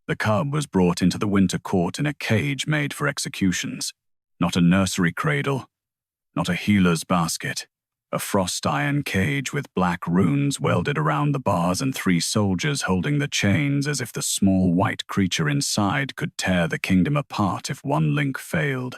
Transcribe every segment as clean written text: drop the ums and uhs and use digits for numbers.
The cub was brought into the winter court in a cage made for executions. Not a nursery cradle, not a healer's basket. A frost-iron cage with black runes welded around the bars and 3 soldiers holding the chains as if the small white creature inside could tear the kingdom apart if one link failed.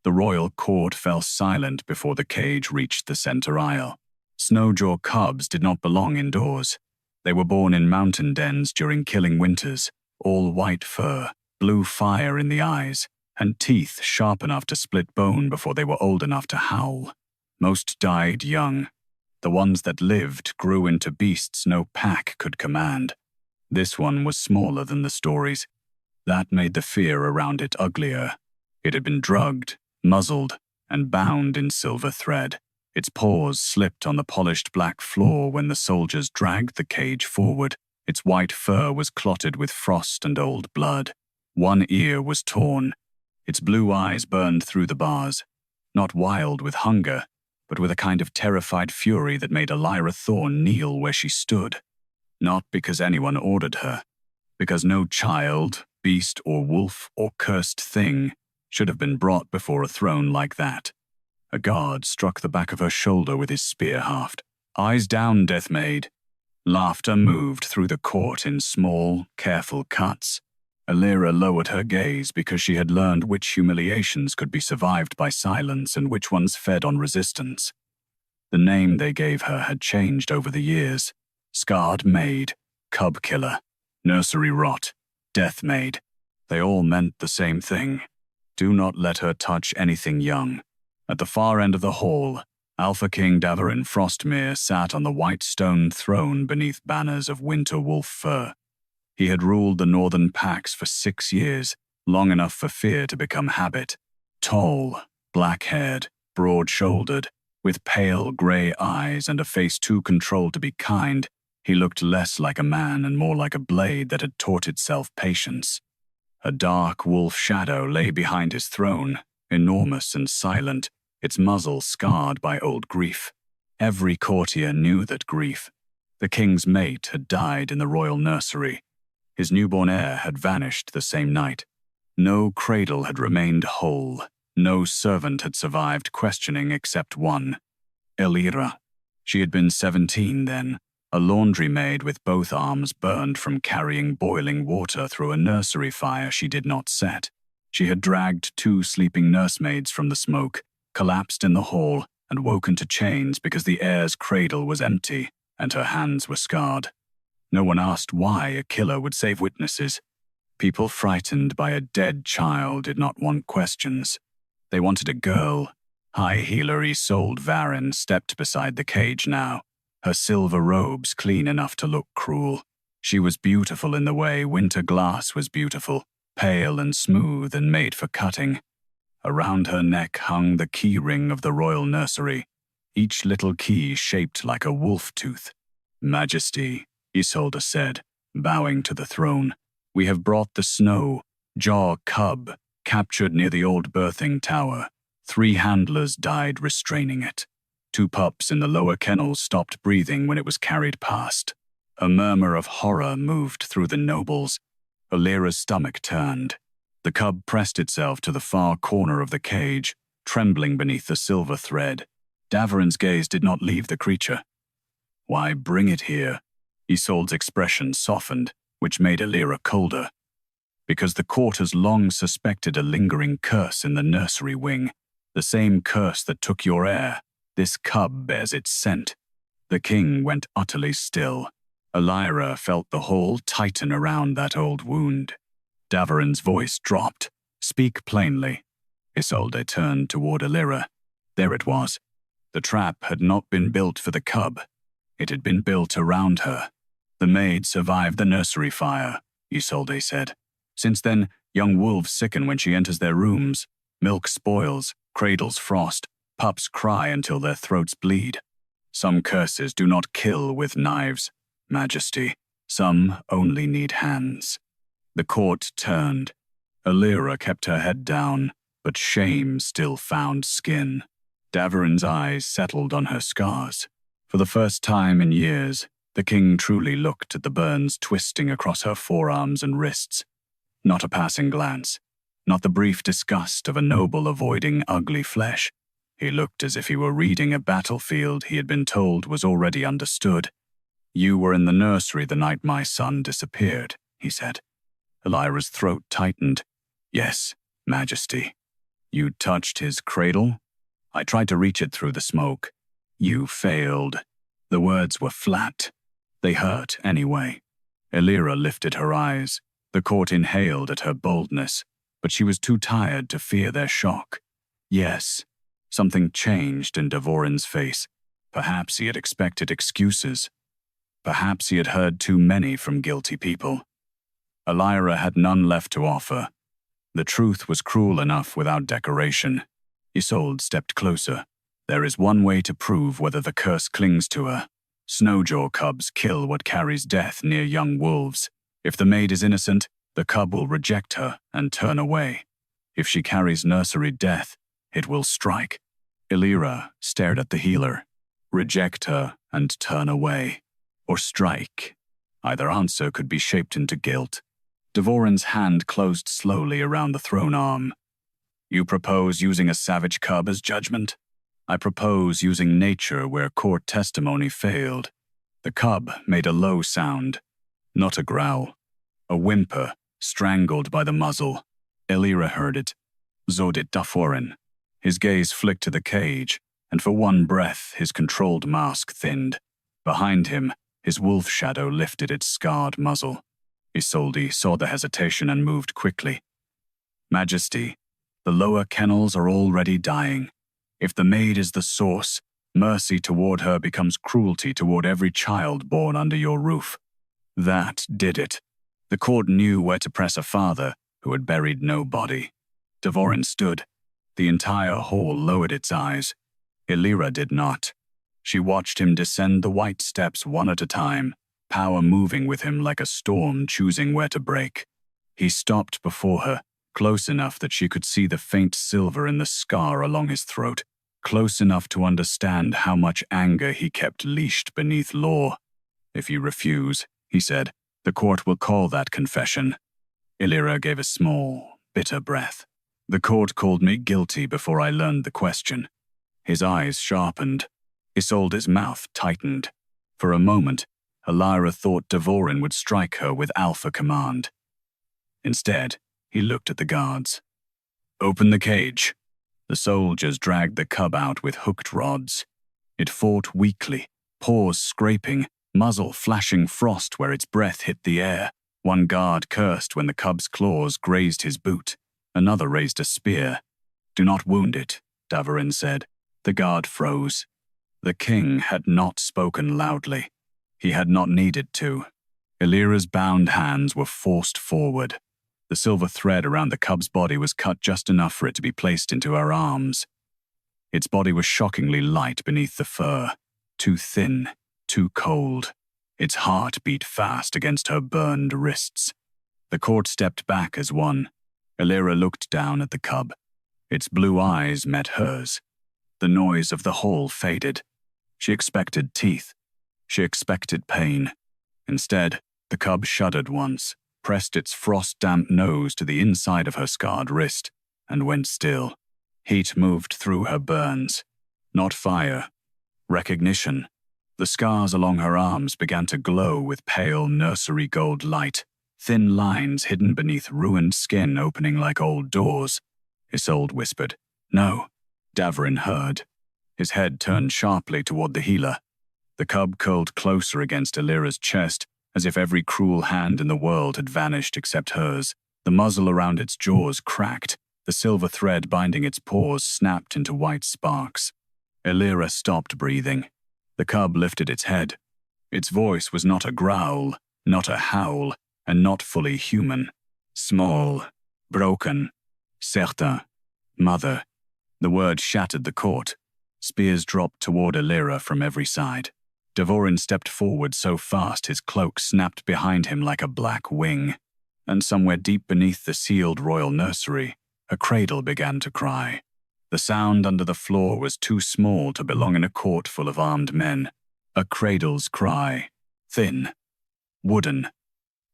The royal court fell silent before the cage reached the center aisle. Snowjaw cubs did not belong indoors. They were born in mountain dens during killing winters, all white fur, blue fire in the eyes, and teeth sharp enough to split bone before they were old enough to howl. Most died young. The ones that lived grew into beasts no pack could command. This one was smaller than the stories. That made the fear around it uglier. It had been drugged, muzzled, and bound in silver thread. Its paws slipped on the polished black floor when the soldiers dragged the cage forward. Its white fur was clotted with frost and old blood. One ear was torn. Its blue eyes burned through the bars, not wild with hunger, but with a kind of terrified fury that made Elira Thorn kneel where she stood. Not because anyone ordered her, because no child, beast or wolf or cursed thing should have been brought before a throne like that. A guard struck the back of her shoulder with his spear haft. "Eyes down, death-maid." Laughter moved through the court in small, careful cuts. Elira lowered her gaze because she had learned which humiliations could be survived by silence and which ones fed on resistance. The name they gave her had changed over the years. Scarred maid, cub killer, nursery rot, death-maid. They all meant the same thing. Do not let her touch anything young. At the far end of the hall, Alpha King Davorin Frostmere sat on the white stone throne beneath banners of winter wolf fur. He had ruled the northern packs for 6 years, long enough for fear to become habit. Tall, black-haired, broad-shouldered, with pale grey eyes and a face too controlled to be kind, he looked less like a man and more like a blade that had taught itself patience. A dark wolf shadow lay behind his throne, enormous and silent, its muzzle scarred by old grief. Every courtier knew that grief. The king's mate had died in the royal nursery. His newborn heir had vanished the same night. No cradle had remained whole. No servant had survived questioning except one, Elira. She had been 17 then, a laundry maid with both arms burned from carrying boiling water through a nursery fire she did not set. She had dragged 2 sleeping nursemaids from the smoke, collapsed in the hall, and woken to chains because the heir's cradle was empty and her hands were scarred. No one asked why a killer would save witnesses. People frightened by a dead child did not want questions. They wanted a girl. High healer Isolde Varin stepped beside the cage now, her silver robes clean enough to look cruel. She was beautiful in the way winter glass was beautiful, pale and smooth and made for cutting. Around her neck hung the key ring of the royal nursery, each little key shaped like a wolf tooth. "Majesty," Isolde said, bowing to the throne, "we have brought the snow, jaw cub, captured near the old birthing tower. 3 handlers died restraining it. 2 pups in the lower kennel stopped breathing when it was carried past." A murmur of horror moved through the nobles. Elira's stomach turned. The cub pressed itself to the far corner of the cage, trembling beneath the silver thread. Davorin's gaze did not leave the creature. "Why bring it here?" Isolde's expression softened, which made Elira colder. "Because the court has long suspected a lingering curse in the nursery wing, the same curse that took your heir. This cub bears its scent." The king went utterly still. Elira felt the hall tighten around that old wound. Davorin's voice dropped. "Speak plainly." Isolde turned toward Elira. There it was. The trap had not been built for the cub. It had been built around her. "The maid survived the nursery fire," Isolde said. "Since then, young wolves sicken when she enters their rooms. Milk spoils, cradles frost, pups cry until their throats bleed. Some curses do not kill with knives, Majesty. Some only need hands." The court turned. Elira kept her head down, but shame still found skin. Davorin's eyes settled on her scars. For the first time in years, the king truly looked at the burns twisting across her forearms and wrists. Not a passing glance. Not the brief disgust of a noble avoiding ugly flesh. He looked as if he were reading a battlefield he had been told was already understood. "You were in the nursery the night my son disappeared," he said. Elira's throat tightened. "Yes, Majesty." "You touched his cradle?" "I tried to reach it through the smoke." "You failed." The words were flat. They hurt anyway. Elira lifted her eyes. The court inhaled at her boldness, but she was too tired to fear their shock. Yes, something changed in Davorin's face. Perhaps he had expected excuses. Perhaps he had heard too many from guilty people. Elira had none left to offer. The truth was cruel enough without decoration. Isolde stepped closer. "There is one way to prove whether the curse clings to her. Snowjaw cubs kill what carries death near young wolves. If the maid is innocent, the cub will reject her and turn away. If she carries nursery death, it will strike." Elira stared at the healer. Reject her and turn away. Or strike. Either answer could be shaped into guilt. Davorin's hand closed slowly around the thrown arm. "You propose using a savage cub as judgment? I propose using nature where court testimony failed." The cub made a low sound. Not a growl. A whimper, strangled by the muzzle. Elira heard it. So did Davorin. His gaze flicked to the cage, and for one breath his controlled mask thinned. Behind him, his wolf shadow lifted its scarred muzzle. Isolde saw the hesitation and moved quickly. "Majesty, the lower kennels are already dying. If the maid is the source, mercy toward her becomes cruelty toward every child born under your roof." That did it. The court knew where to press a father who had buried no body. Davorin stood. The entire hall lowered its eyes. Elira did not. She watched him descend the white steps one at a time, power moving with him like a storm choosing where to break. He stopped before her, close enough that she could see the faint silver in the scar along his throat, close enough to understand how much anger he kept leashed beneath law. "If you refuse," he said, "the court will call that confession." Elira gave a small, bitter breath. "The court called me guilty before I learned the question." His eyes sharpened. Isolde's mouth tightened. For a moment, Elira thought Davorin would strike her with alpha command. Instead, he looked at the guards. "Open the cage." The soldiers dragged the cub out with hooked rods. It fought weakly, paws scraping, muzzle flashing frost where its breath hit the air. One guard cursed when the cub's claws grazed his boot. Another raised a spear. "Do not wound it," Davorin said. The guard froze. The king had not spoken loudly. He had not needed to. Elira's bound hands were forced forward. The silver thread around the cub's body was cut just enough for it to be placed into her arms. Its body was shockingly light beneath the fur, too thin, too cold. Its heart beat fast against her burned wrists. The court stepped back as one. Elira looked down at the cub. Its blue eyes met hers. The noise of the hall faded. She expected teeth. She expected pain. Instead, the cub shuddered once, pressed its frost-damp nose to the inside of her scarred wrist, and went still. Heat moved through her burns. Not fire. Recognition. The scars along her arms began to glow with pale nursery gold light, thin lines hidden beneath ruined skin opening like old doors. Isolde whispered, "No." Davorin heard. His head turned sharply toward the healer. The cub curled closer against Elira's chest, as if every cruel hand in the world had vanished except hers. The muzzle around its jaws cracked. The silver thread binding its paws snapped into white sparks. Elira stopped breathing. The cub lifted its head. Its voice was not a growl, not a howl, and not fully human. Small, broken, certain, mother. The word shattered the court. Spears dropped toward Elira from every side. Davorin stepped forward so fast his cloak snapped behind him like a black wing. And somewhere deep beneath the sealed royal nursery, a cradle began to cry. The sound under the floor was too small to belong in a court full of armed men. A cradle's cry. Thin. Wooden.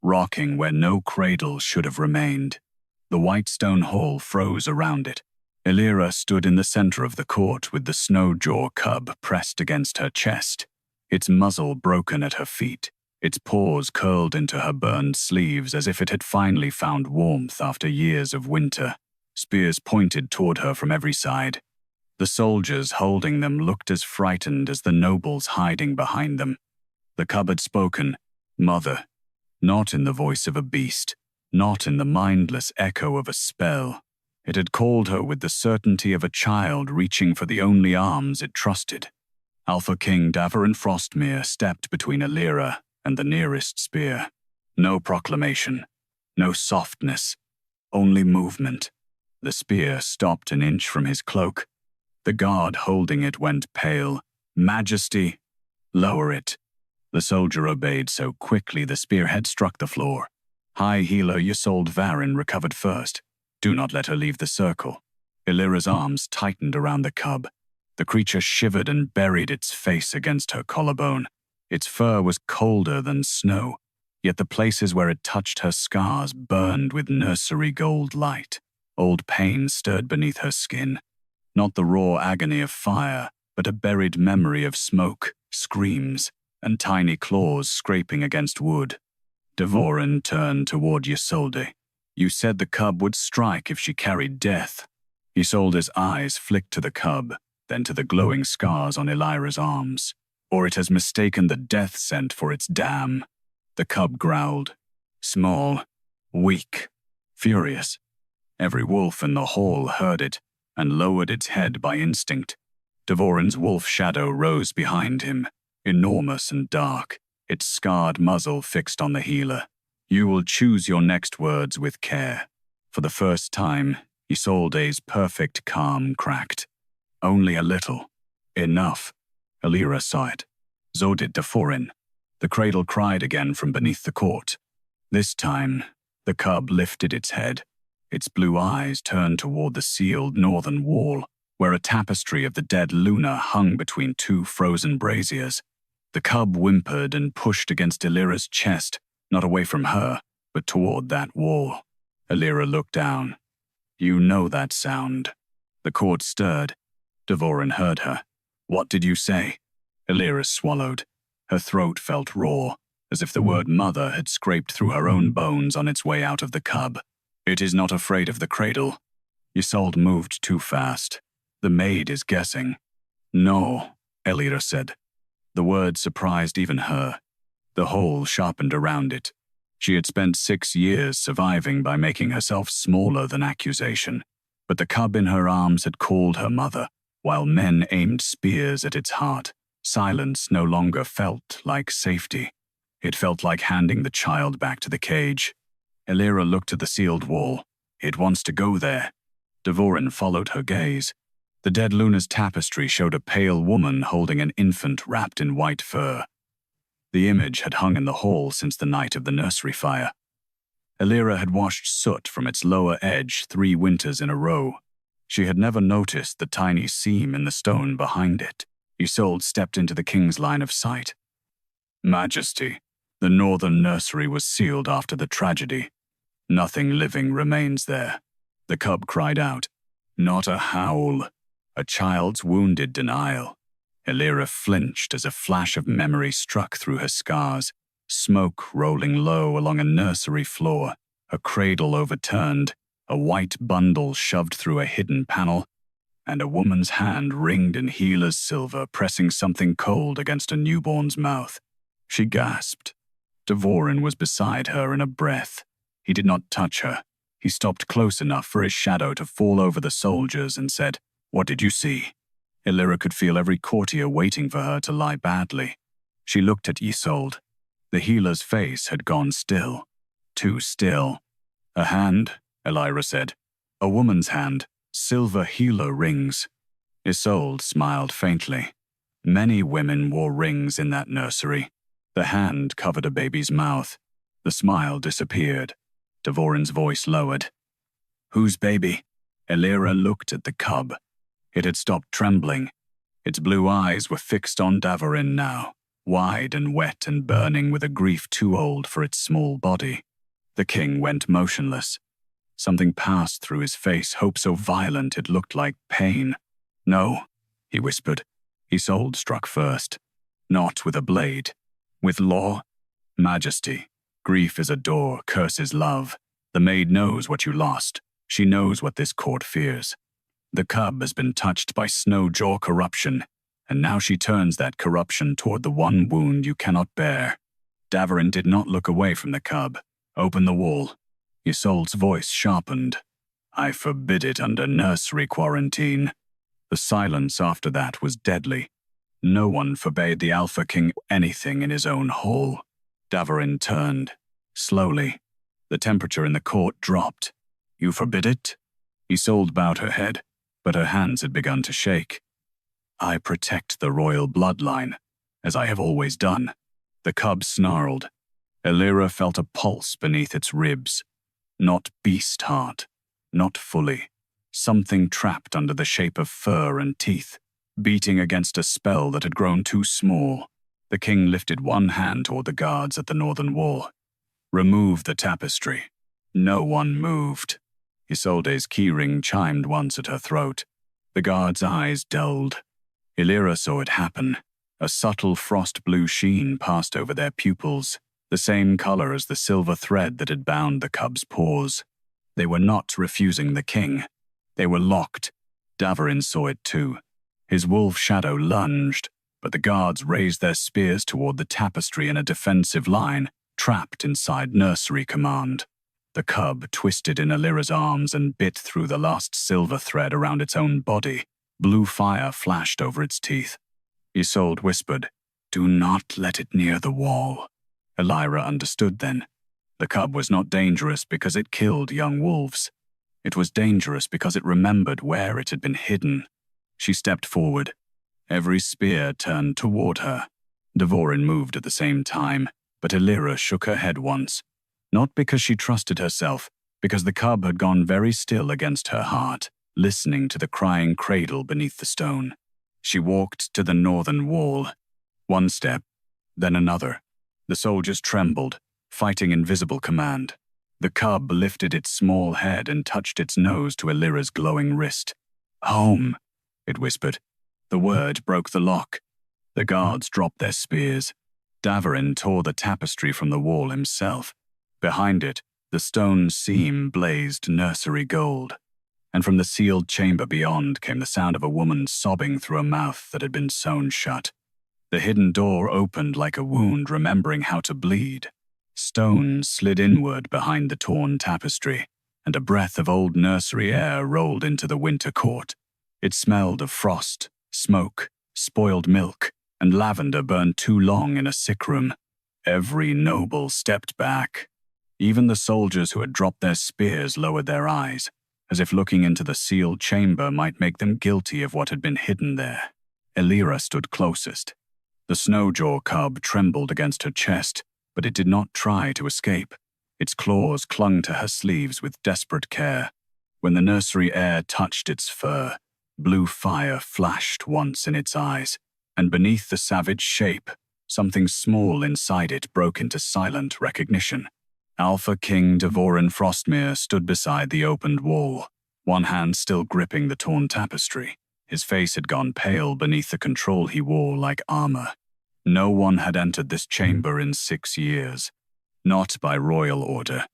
rocking where no cradle should have remained. The white stone hall froze around it. Elira stood in the center of the court with the snow-jaw cub pressed against her chest, its muzzle broken at her feet, its paws curled into her burned sleeves as if it had finally found warmth after years of winter. Spears pointed toward her from every side. The soldiers holding them looked as frightened as the nobles hiding behind them. The cub had spoken, "Mother," not in the voice of a beast, not in the mindless echo of a spell. It had called her with the certainty of a child reaching for the only arms it trusted. Alpha King Davorin Frostmere stepped between Elira and the nearest spear. No proclamation, no softness, only movement. The spear stopped an inch from his cloak. The guard holding it went pale. "Majesty, lower it." The soldier obeyed so quickly the spearhead struck the floor. High healer Ysolde Varin recovered first. "Do not let her leave the circle." Elira's arms tightened around the cub. The creature shivered and buried its face against her collarbone. Its fur was colder than snow, yet the places where it touched her scars burned with nursery gold light. Old pain stirred beneath her skin. Not the raw agony of fire, but a buried memory of smoke, screams, and tiny claws scraping against wood. Davorin turned toward Ysolde. "You said the cub would strike if she carried death." Ysolde's eyes flicked to the cub, then to the glowing scars on Elira's arms. "Or it has mistaken the death scent for its dam." The cub growled. Small, weak, furious. Every wolf in the hall heard it and lowered its head by instinct. Davorin's wolf shadow rose behind him, enormous and dark, its scarred muzzle fixed on the healer. "You will choose your next words with care." For the first time, Ysolde's perfect calm cracked. "Only a little. Enough." Elira saw it. So did Davorin. The cradle cried again from beneath the court. This time, the cub lifted its head. Its blue eyes turned toward the sealed northern wall, where a tapestry of the dead Luna hung between two frozen braziers. The cub whimpered and pushed against Elira's chest, not away from her, but toward that wall. Elira looked down. "You know that sound." The court stirred. Davorin heard her. "What did you say?" Elira swallowed. Her throat felt raw, as if the word mother had scraped through her own bones on its way out of the cub. "It is not afraid of the cradle." Ysolde moved too fast. "The maid is guessing." "No," Elira said. The word surprised even her. The hole sharpened around it. She had spent 6 years surviving by making herself smaller than accusation, but the cub in her arms had called her mother, while men aimed spears at its heart. Silence no longer felt like safety. It felt like handing the child back to the cage. Elira looked at the sealed wall. "It wants to go there." Davorin followed her gaze. The dead Luna's tapestry showed a pale woman holding an infant wrapped in white fur. The image had hung in the hall since the night of the nursery fire. Elira had washed soot from its lower edge 3 winters in a row. She had never noticed the tiny seam in the stone behind it. Ysolde stepped into the king's line of sight. "Majesty, the northern nursery was sealed after the tragedy. Nothing living remains there." The cub cried out. Not a howl. A child's wounded denial. Elira flinched as a flash of memory struck through her scars, smoke rolling low along a nursery floor, a cradle overturned, a white bundle shoved through a hidden panel, and a woman's hand ringed in healer's silver pressing something cold against a newborn's mouth. She gasped. Davorin was beside her in a breath. He did not touch her. He stopped close enough for his shadow to fall over the soldiers and said, "What did you see?" Elira could feel every courtier waiting for her to lie badly. She looked at Ysolde. The healer's face had gone still. Too still. "A hand," Elira said. "A woman's hand. Silver healer rings." Ysolde smiled faintly. Many women wore rings in that nursery. The hand covered a baby's mouth. The smile disappeared. Davorin's voice lowered. "Whose baby?" Elira looked at the cub. It had stopped trembling. Its blue eyes were fixed on Davorin now. wide and wet and burning with a grief too old for its small body. The king went motionless. Something passed through his face, hope so violent it looked like pain. "No," he whispered. Isolde struck first. "Not with a blade. With law, majesty. Grief is a door, curse is love. The maid knows what you lost. She knows what this court fears. The cub has been touched by Snowjaw corruption, and now she turns that corruption toward the one wound you cannot bear." Davorin did not look away from the cub. "Open the wall." Isolde's voice sharpened. "I forbid it under nursery quarantine." The silence after that was deadly. No one forbade the Alpha King anything in his own hall. Davorin turned. Slowly. The temperature in the court dropped. "You forbid it?" Isolde bowed her head, but her hands had begun to shake. "I protect the royal bloodline, as I have always done." The cub snarled. Elira felt a pulse beneath its ribs. Not beast heart. Not fully. Something trapped under the shape of fur and teeth, beating against a spell that had grown too small. The king lifted one hand toward the guards at the northern wall. "Remove the tapestry." No one moved. Isolde's keyring chimed once at her throat. The guards' eyes dulled. Elira saw it happen. A subtle frost-blue sheen passed over their pupils, the same color as the silver thread that had bound the cub's paws. They were not refusing the king. They were locked. Davorin saw it too. His wolf shadow lunged, but the guards raised their spears toward the tapestry in a defensive line, trapped inside nursery command. The cub twisted in Elira's arms and bit through the last silver thread around its own body. Blue fire flashed over its teeth. Isolde whispered, "Do not let it near the wall." Elira understood then. The cub was not dangerous because it killed young wolves. It was dangerous because it remembered where it had been hidden. She stepped forward. Every spear turned toward her. Davorin moved at the same time, but Elira shook her head once. Not because she trusted herself, because the cub had gone very still against her heart, listening to the crying cradle beneath the stone. She walked to the northern wall. One step, then another. The soldiers trembled, fighting invisible command. The cub lifted its small head and touched its nose to Elira's glowing wrist. "Home," it whispered. The word broke the lock. The guards dropped their spears. Davorin tore the tapestry from the wall himself. Behind it, the stone seam blazed nursery gold. And from the sealed chamber beyond came the sound of a woman sobbing through a mouth that had been sewn shut. The hidden door opened like a wound remembering how to bleed. Stone slid inward behind the torn tapestry, and a breath of old nursery air rolled into the winter court. It smelled of frost, smoke, spoiled milk, and lavender burned too long in a sick room. Every noble stepped back. Even the soldiers who had dropped their spears lowered their eyes, as if looking into the sealed chamber might make them guilty of what had been hidden there. Elira stood closest. The Snowjaw cub trembled against her chest, but it did not try to escape. Its claws clung to her sleeves with desperate care. When the nursery air touched its fur, blue fire flashed once in its eyes, and beneath the savage shape, something small inside it broke into silent recognition. Alpha King Davorin Frostmere stood beside the opened wall, one hand still gripping the torn tapestry. His face had gone pale beneath the control he wore like armor. No one had entered this chamber in 6 years. Not by royal order.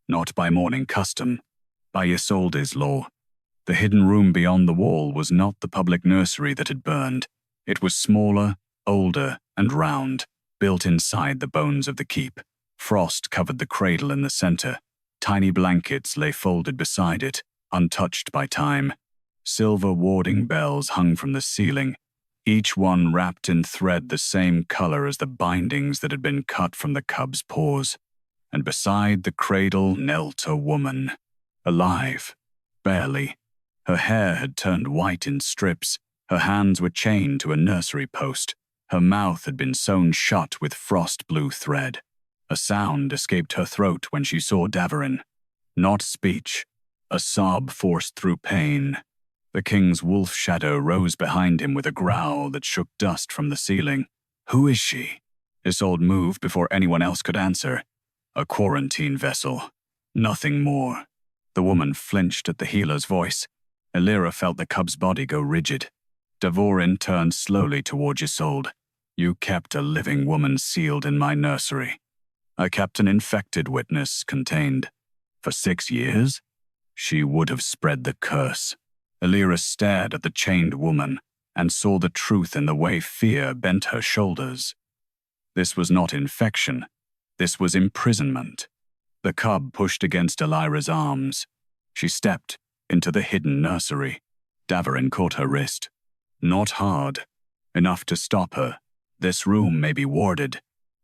Not by morning custom. By Isolde's law. The hidden room beyond the wall was not the public nursery that had burned. It was smaller, older, and round, built inside the bones of the keep. Frost covered the cradle in the center. Tiny blankets lay folded beside it, untouched by time. Silver warding bells hung from the ceiling, each one wrapped in thread the same color as the bindings that had been cut from the cub's paws. And beside the cradle knelt a woman, alive, barely. Her hair had turned white in strips. Her hands were chained to a nursery post. Her mouth had been sewn shut with frost-blue thread. A sound escaped her throat when she saw Davorin. Not speech, a sob forced through pain. The king's wolf shadow rose behind him with a growl that shook dust from the ceiling. Who is she? Isolde moved before anyone else could answer. A quarantine vessel. Nothing more. The woman flinched at the healer's voice. Elira felt the cub's body go rigid. Davorin turned slowly toward Isolde. You kept a living woman sealed in my nursery. I kept an infected witness contained. For 6 years? She would have spread the curse. Elira stared at the chained woman and saw the truth in the way fear bent her shoulders. This was not infection. This was imprisonment. The cub pushed against Elira's arms. She stepped into the hidden nursery. Davorin caught her wrist. Not hard. Enough to stop her. This room may be warded.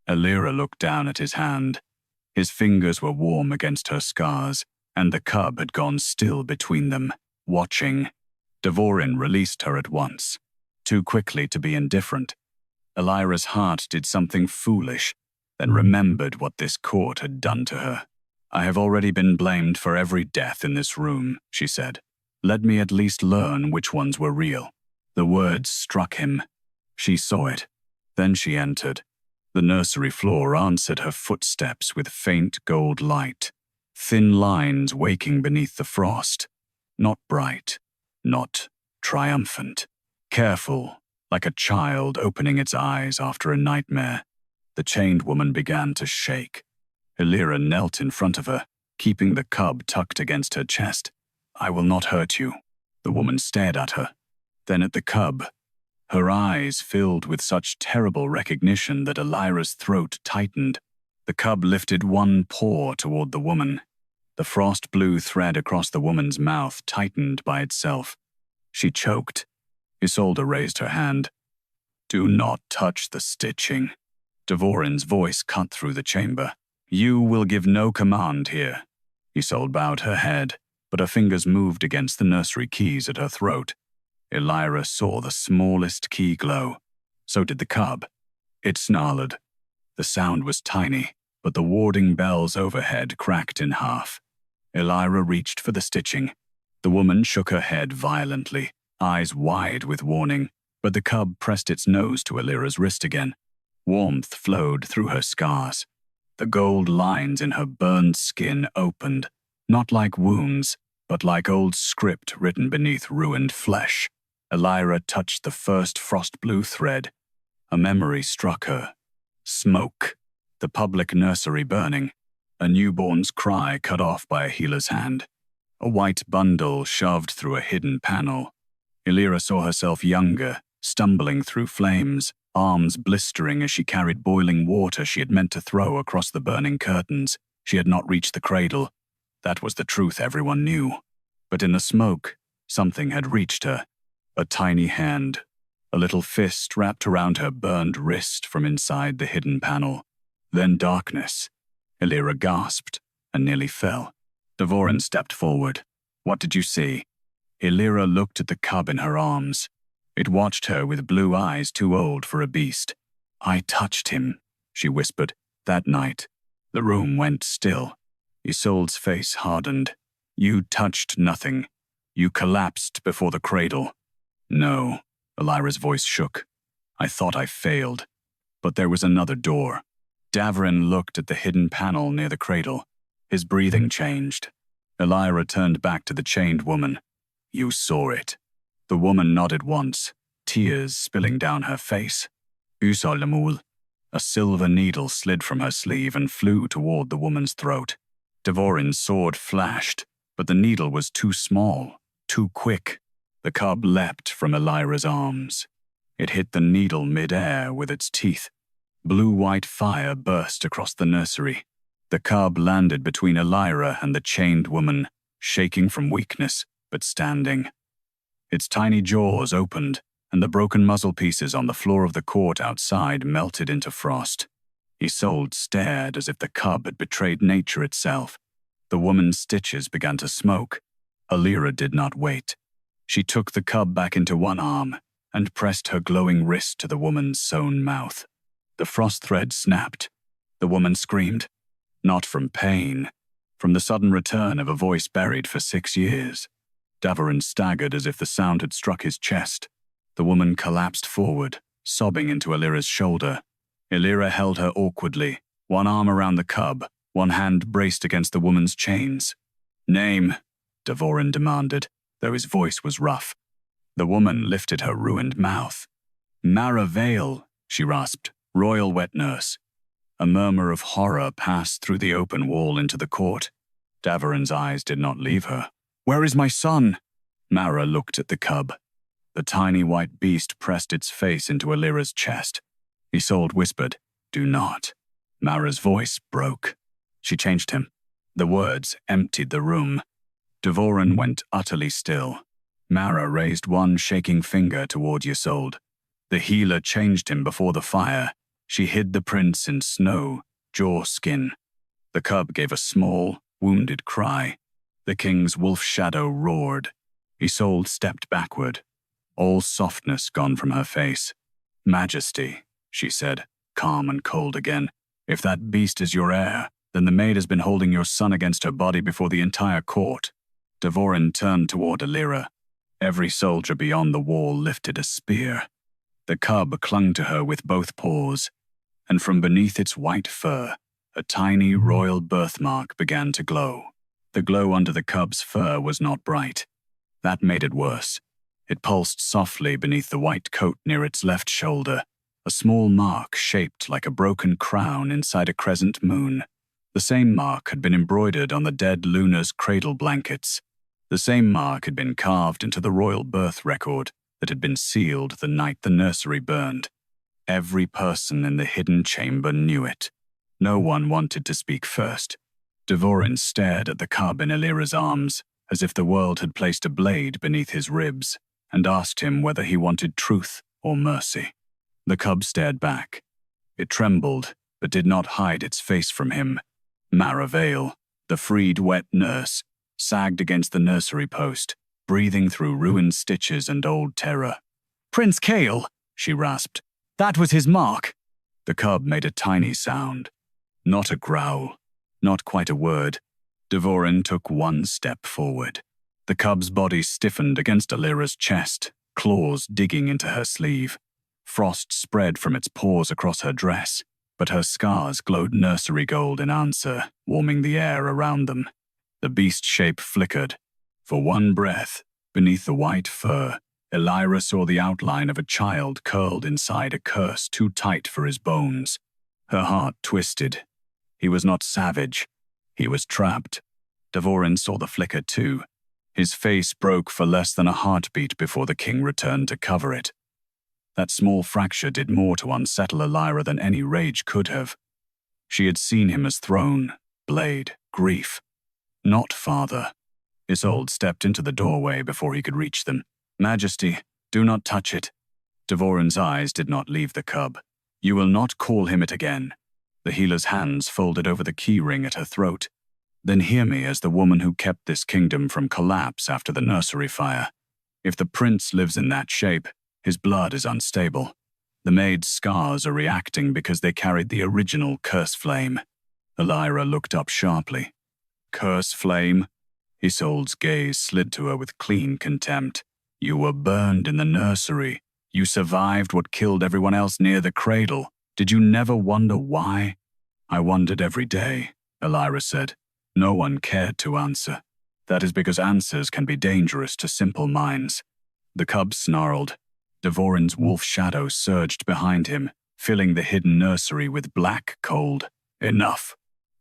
Elira looked down at his hand. His fingers were warm against her scars, and the cub had gone still between them, watching. Davorin released her at once, too quickly to be indifferent. Elira's heart did something foolish, then remembered what this court had done to her. I have already been blamed for every death in this room, she said. Let me at least learn which ones were real. The words struck him. She saw it. Then she entered. The nursery floor answered her footsteps with faint gold light, thin lines waking beneath the frost. Not bright, not triumphant. Careful, like a child opening its eyes after a nightmare. The chained woman began to shake. Elira knelt in front of her, keeping the cub tucked against her chest. I will not hurt you. The woman stared at her, then at the cub. Her eyes filled with such terrible recognition that Elira's throat tightened. The cub lifted one paw toward the woman. The frost blue thread across the woman's mouth tightened by itself. She choked. Isolde raised her hand. Do not touch the stitching. Davorin's voice cut through the chamber. You will give no command here. Isolde bowed her head, but her fingers moved against the nursery keys at her throat. Elira saw the smallest key glow. So did the cub. It snarled. The sound was tiny, but the warding bells overhead cracked in half. Elira reached for the stitching. The woman shook her head violently, eyes wide with warning, but the cub pressed its nose to Elira's wrist again. Warmth flowed through her scars. The gold lines in her burned skin opened, not like wounds, but like old script written beneath ruined flesh. Elira touched the first frost blue thread. A memory struck her. Smoke. The public nursery burning. A newborn's cry cut off by a healer's hand. A white bundle shoved through a hidden panel. Elira saw herself younger, stumbling through flames, arms blistering as she carried boiling water she had meant to throw across the burning curtains. She had not reached the cradle. That was the truth everyone knew. But in the smoke, something had reached her. A tiny hand. A little fist wrapped around her burned wrist from inside the hidden panel. Then darkness. Elira gasped and nearly fell. Davorin stepped forward. What did you see? Elira looked at the cub in her arms. It watched her with blue eyes too old for a beast. I touched him, she whispered. That night. The room went still. Isolde's face hardened. You touched nothing. You collapsed before the cradle. No, Elira's voice shook. I thought I failed. But there was another door. Davorin looked at the hidden panel near the cradle. His breathing changed. Elira turned back to the chained woman. You saw it. The woman nodded once, tears spilling down her face. Usalamul. A silver needle slid from her sleeve and flew toward the woman's throat. Davorin's sword flashed, but the needle was too small, too quick. The cub leapt from Elira's arms. It hit the needle mid-air with its teeth. Blue-white fire burst across the nursery. The cub landed between Elira and the chained woman, shaking from weakness, but standing. Its tiny jaws opened, and the broken muzzle pieces on the floor of the court outside melted into frost. Isolde stared as if the cub had betrayed nature itself. The woman's stitches began to smoke. Elira did not wait. She took the cub back into one arm and pressed her glowing wrist to the woman's sewn mouth. The frost thread snapped. The woman screamed. Not from pain, from the sudden return of a voice buried for 6 years. Davorin staggered as if the sound had struck his chest. The woman collapsed forward, sobbing into Elira's shoulder. Elira held her awkwardly, one arm around the cub, one hand braced against the woman's chains. "Name," Davorin demanded, though his voice was rough. The woman lifted her ruined mouth. "Mara Vale," she rasped, "royal wet nurse." A murmur of horror passed through the open wall into the court. Davorin's eyes did not leave her. "Where is my son?" Mara looked at the cub. The tiny white beast pressed its face into Elira's chest. Isolde whispered, "Do not." Mara's voice broke. She changed him. The words emptied the room. Davorin went utterly still. Mara raised one shaking finger toward Isolde. The healer changed him before the fire. She hid the prince in snow, jaw skin. The cub gave a small, wounded cry. The king's wolf shadow roared. Isolde stepped backward, all softness gone from her face. "Majesty," she said, calm and cold again, "if that beast is your heir, then the maid has been holding your son against her body before the entire court." Davorin turned toward Elira. Every soldier beyond the wall lifted a spear. The cub clung to her with both paws, and from beneath its white fur, a tiny royal birthmark began to glow. The glow under the cub's fur was not bright. That made it worse. It pulsed softly beneath the white coat near its left shoulder, a small mark shaped like a broken crown inside a crescent moon. The same mark had been embroidered on the dead Luna's cradle blankets. The same mark had been carved into the royal birth record that had been sealed the night the nursery burned. Every person in the hidden chamber knew it. No one wanted to speak first. Davorin stared at the cub in Elira's arms, as if the world had placed a blade beneath his ribs, and asked him whether he wanted truth or mercy. The cub stared back. It trembled, but did not hide its face from him. Mara Vale, the freed wet nurse, sagged against the nursery post, breathing through ruined stitches and old terror. "Prince Kale," she rasped. "That was his mark." The cub made a tiny sound. Not a growl, not quite a word. Davorin took one step forward. The cub's body stiffened against Elira's chest, claws digging into her sleeve. Frost spread from its paws across her dress, but her scars glowed nursery gold in answer, warming the air around them. The beast shape flickered. For one breath, beneath the white fur, Elira saw the outline of a child curled inside a curse too tight for his bones. Her heart twisted. He was not savage. He was trapped. Davorin saw the flicker too. His face broke for less than a heartbeat before the king returned to cover it. That small fracture did more to unsettle Elira than any rage could have. She had seen him as throne, blade, grief. Not father. Isolde stepped into the doorway before he could reach them. "Majesty, do not touch it." Davorin's eyes did not leave the cub. "You will not call him it again." The healer's hands folded over the key ring at her throat. "Then hear me as the woman who kept this kingdom from collapse after the nursery fire. If the prince lives in that shape, his blood is unstable. The maid's scars are reacting because they carried the original curse flame." Elira looked up sharply. "Curse flame?" Isolde's gaze slid to her with clean contempt. "You were burned in the nursery. You survived what killed everyone else near the cradle. Did you never wonder why?" "I wondered every day," Elira said. No one cared to answer. "That is because answers can be dangerous to simple minds." The cub snarled. Davorin's wolf shadow surged behind him, filling the hidden nursery with black cold. Enough.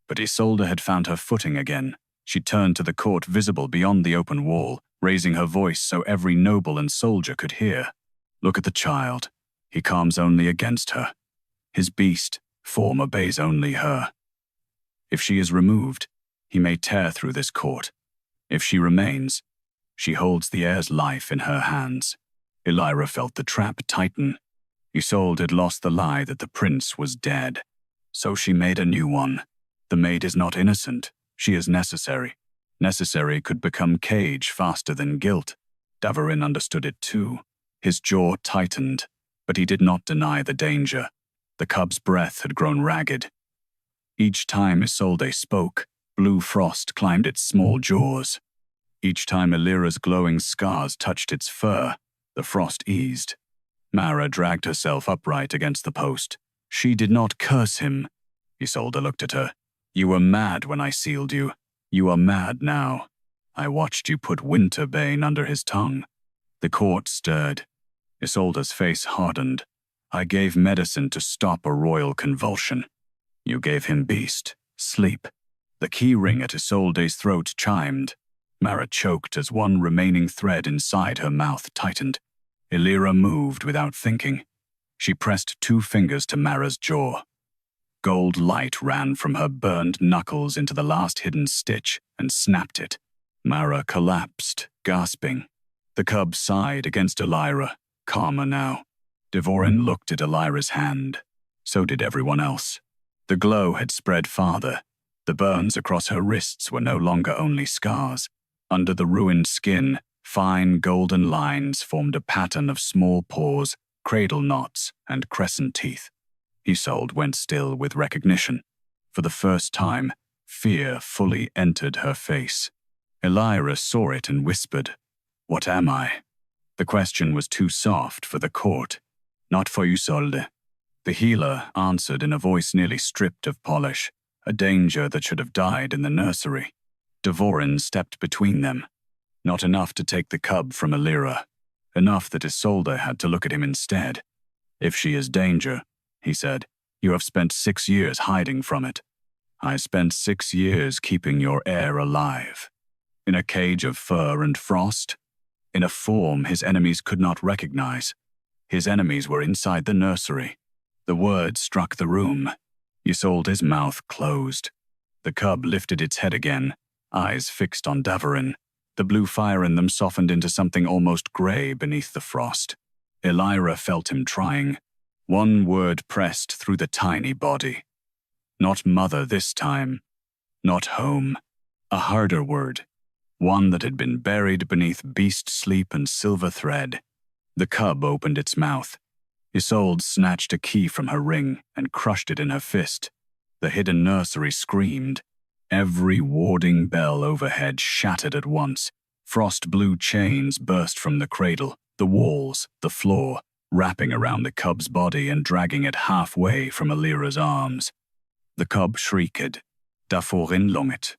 But Isolde had found her footing again. She turned to the court visible beyond the open wall, raising her voice so every noble and soldier could hear. "Look at the child. He calms only against her. His beast form obeys only her. If she is removed, he may tear through this court. If she remains, she holds the heir's life in her hands." Elira felt the trap tighten. Isolde had lost the lie that the prince was dead. So she made a new one. The maid is not innocent. She is necessary. Necessary could become cage faster than guilt. Davorin understood it too. His jaw tightened, but he did not deny the danger. The cub's breath had grown ragged. Each time Isolde spoke, blue frost climbed its small jaws. Each time Elira's glowing scars touched its fur, the frost eased. Mara dragged herself upright against the post. She did not curse him. Isolde looked at her. You were mad when I sealed you. You are mad now. I watched you put Winterbane under his tongue. The court stirred. Isolde's face hardened. I gave medicine to stop a royal convulsion. You gave him beast, sleep. The key ring at Isolde's throat chimed. Mara choked as one remaining thread inside her mouth tightened. Elira moved without thinking. She pressed 2 fingers to Mara's jaw. Gold light ran from her burned knuckles into the last hidden stitch and snapped it. Mara collapsed, gasping. The cub sighed against Elira, calmer now. Davorin looked at Elira's hand. So did everyone else. The glow had spread farther. The burns across her wrists were no longer only scars. Under the ruined skin, fine golden lines formed a pattern of small pores, cradle knots, and crescent teeth. Isolde went still with recognition. For the first time, fear fully entered her face. Elira saw it and whispered, "What am I?" The question was too soft for the court. Not for Isolde. The healer answered in a voice nearly stripped of polish, a danger that should have died in the nursery. Davorin stepped between them. Not enough to take the cub from Elira. Enough that Isolde had to look at him instead. If she is danger, he said, you have spent 6 years hiding from it. I spent 6 years keeping your heir alive. In a cage of fur and frost. In a form his enemies could not recognize. His enemies were inside the nursery. The words struck the room. Isolde's mouth closed. The cub lifted its head again, eyes fixed on Davorin. The blue fire in them softened into something almost gray beneath the frost. Elira felt him trying. One word pressed through the tiny body. Not mother this time. Not home. A harder word. One that had been buried beneath beast sleep and silver thread. The cub opened its mouth. Isolde snatched a key from her ring and crushed it in her fist. The hidden nursery screamed. Every warding bell overhead shattered at once. Frost-blue chains burst from the cradle, the walls, the floor, wrapping around the cub's body and dragging it halfway from Elira's arms. The cub shrieked. Davorin longed.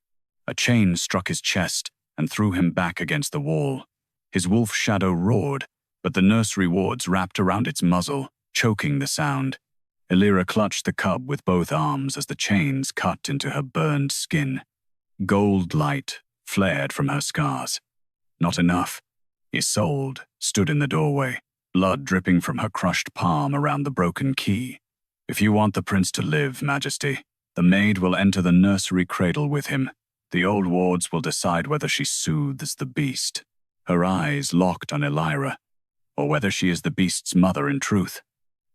A chain struck his chest and threw him back against the wall. His wolf shadow roared, but the nursery wards wrapped around its muzzle, choking the sound. Elira clutched the cub with both arms as the chains cut into her burned skin. Gold light flared from her scars. Not enough. Isolde stood in the doorway, blood dripping from her crushed palm around the broken key. If you want the prince to live, Majesty, the maid will enter the nursery cradle with him. The old wards will decide whether she soothes the beast. Her eyes locked on Elira, or whether she is the beast's mother in truth.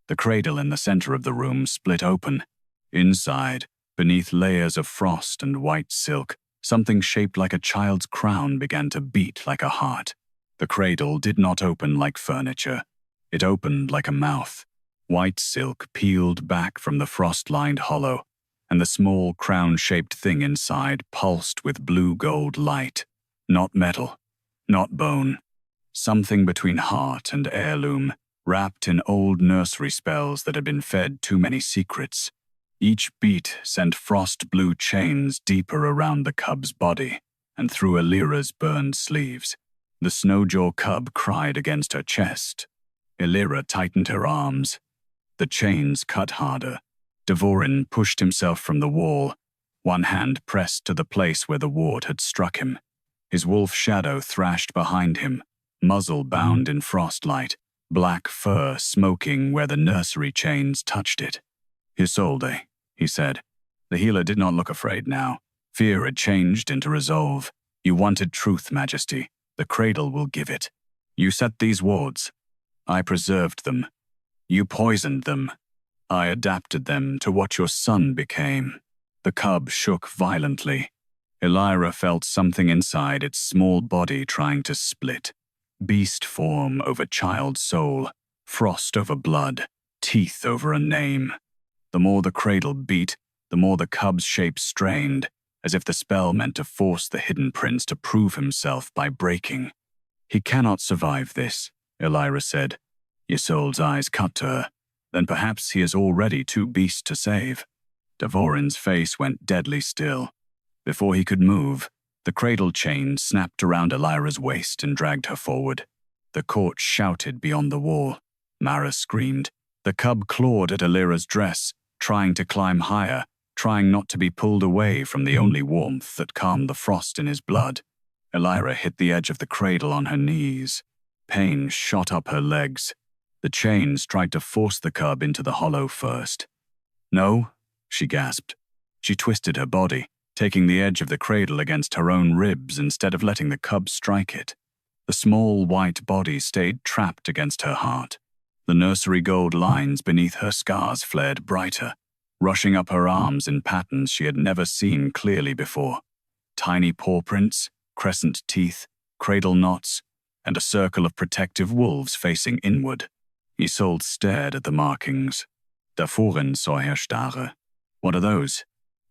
The cradle in the center of the room split open. Inside, beneath layers of frost and white silk, something shaped like a child's crown began to beat like a heart. The cradle did not open like furniture. It opened like a mouth. White silk peeled back from the frost-lined hollow, and the small crown-shaped thing inside pulsed with blue-gold light. Not metal, not bone. Something between heart and heirloom, wrapped in old nursery spells that had been fed too many secrets. Each beat sent frost-blue chains deeper around the cub's body and through Elira's burned sleeves. The snowjaw cub cried against her chest. Elira tightened her arms. The chains cut harder. Davorin pushed himself from the wall, one hand pressed to the place where the ward had struck him. His wolf shadow thrashed behind him, muzzle bound in frostlight, black fur smoking where the nursery chains touched it. Isolde, he said. The healer did not look afraid now. Fear had changed into resolve. You wanted truth, Majesty. The cradle will give it. You set these wards. I preserved them. You poisoned them. I adapted them to what your son became. The cub shook violently. Elira felt something inside its small body trying to split. Beast form over child soul, frost over blood, teeth over a name. The more the cradle beat, the more the cub's shape strained, as if the spell meant to force the hidden prince to prove himself by breaking. He cannot survive this, Elira said. Isolde's eyes cut to her. Then perhaps he is already too beast to save. Davorin's face went deadly still. Before he could move, the cradle chain snapped around Elira's waist and dragged her forward. The court shouted beyond the wall. Mara screamed. The cub clawed at Elira's dress, trying to climb higher, trying not to be pulled away from the only warmth that calmed the frost in his blood. Elira hit the edge of the cradle on her knees. Pain shot up her legs. The chains tried to force the cub into the hollow first. No, she gasped. She twisted her body, taking the edge of the cradle against her own ribs instead of letting the cub strike it. The small white body stayed trapped against her heart. The nursery gold lines beneath her scars flared brighter, rushing up her arms in patterns she had never seen clearly before. Tiny paw prints, crescent teeth, cradle knots, and a circle of protective wolves facing inward. Isolde stared at the markings. Davorin saw her starre. What are those?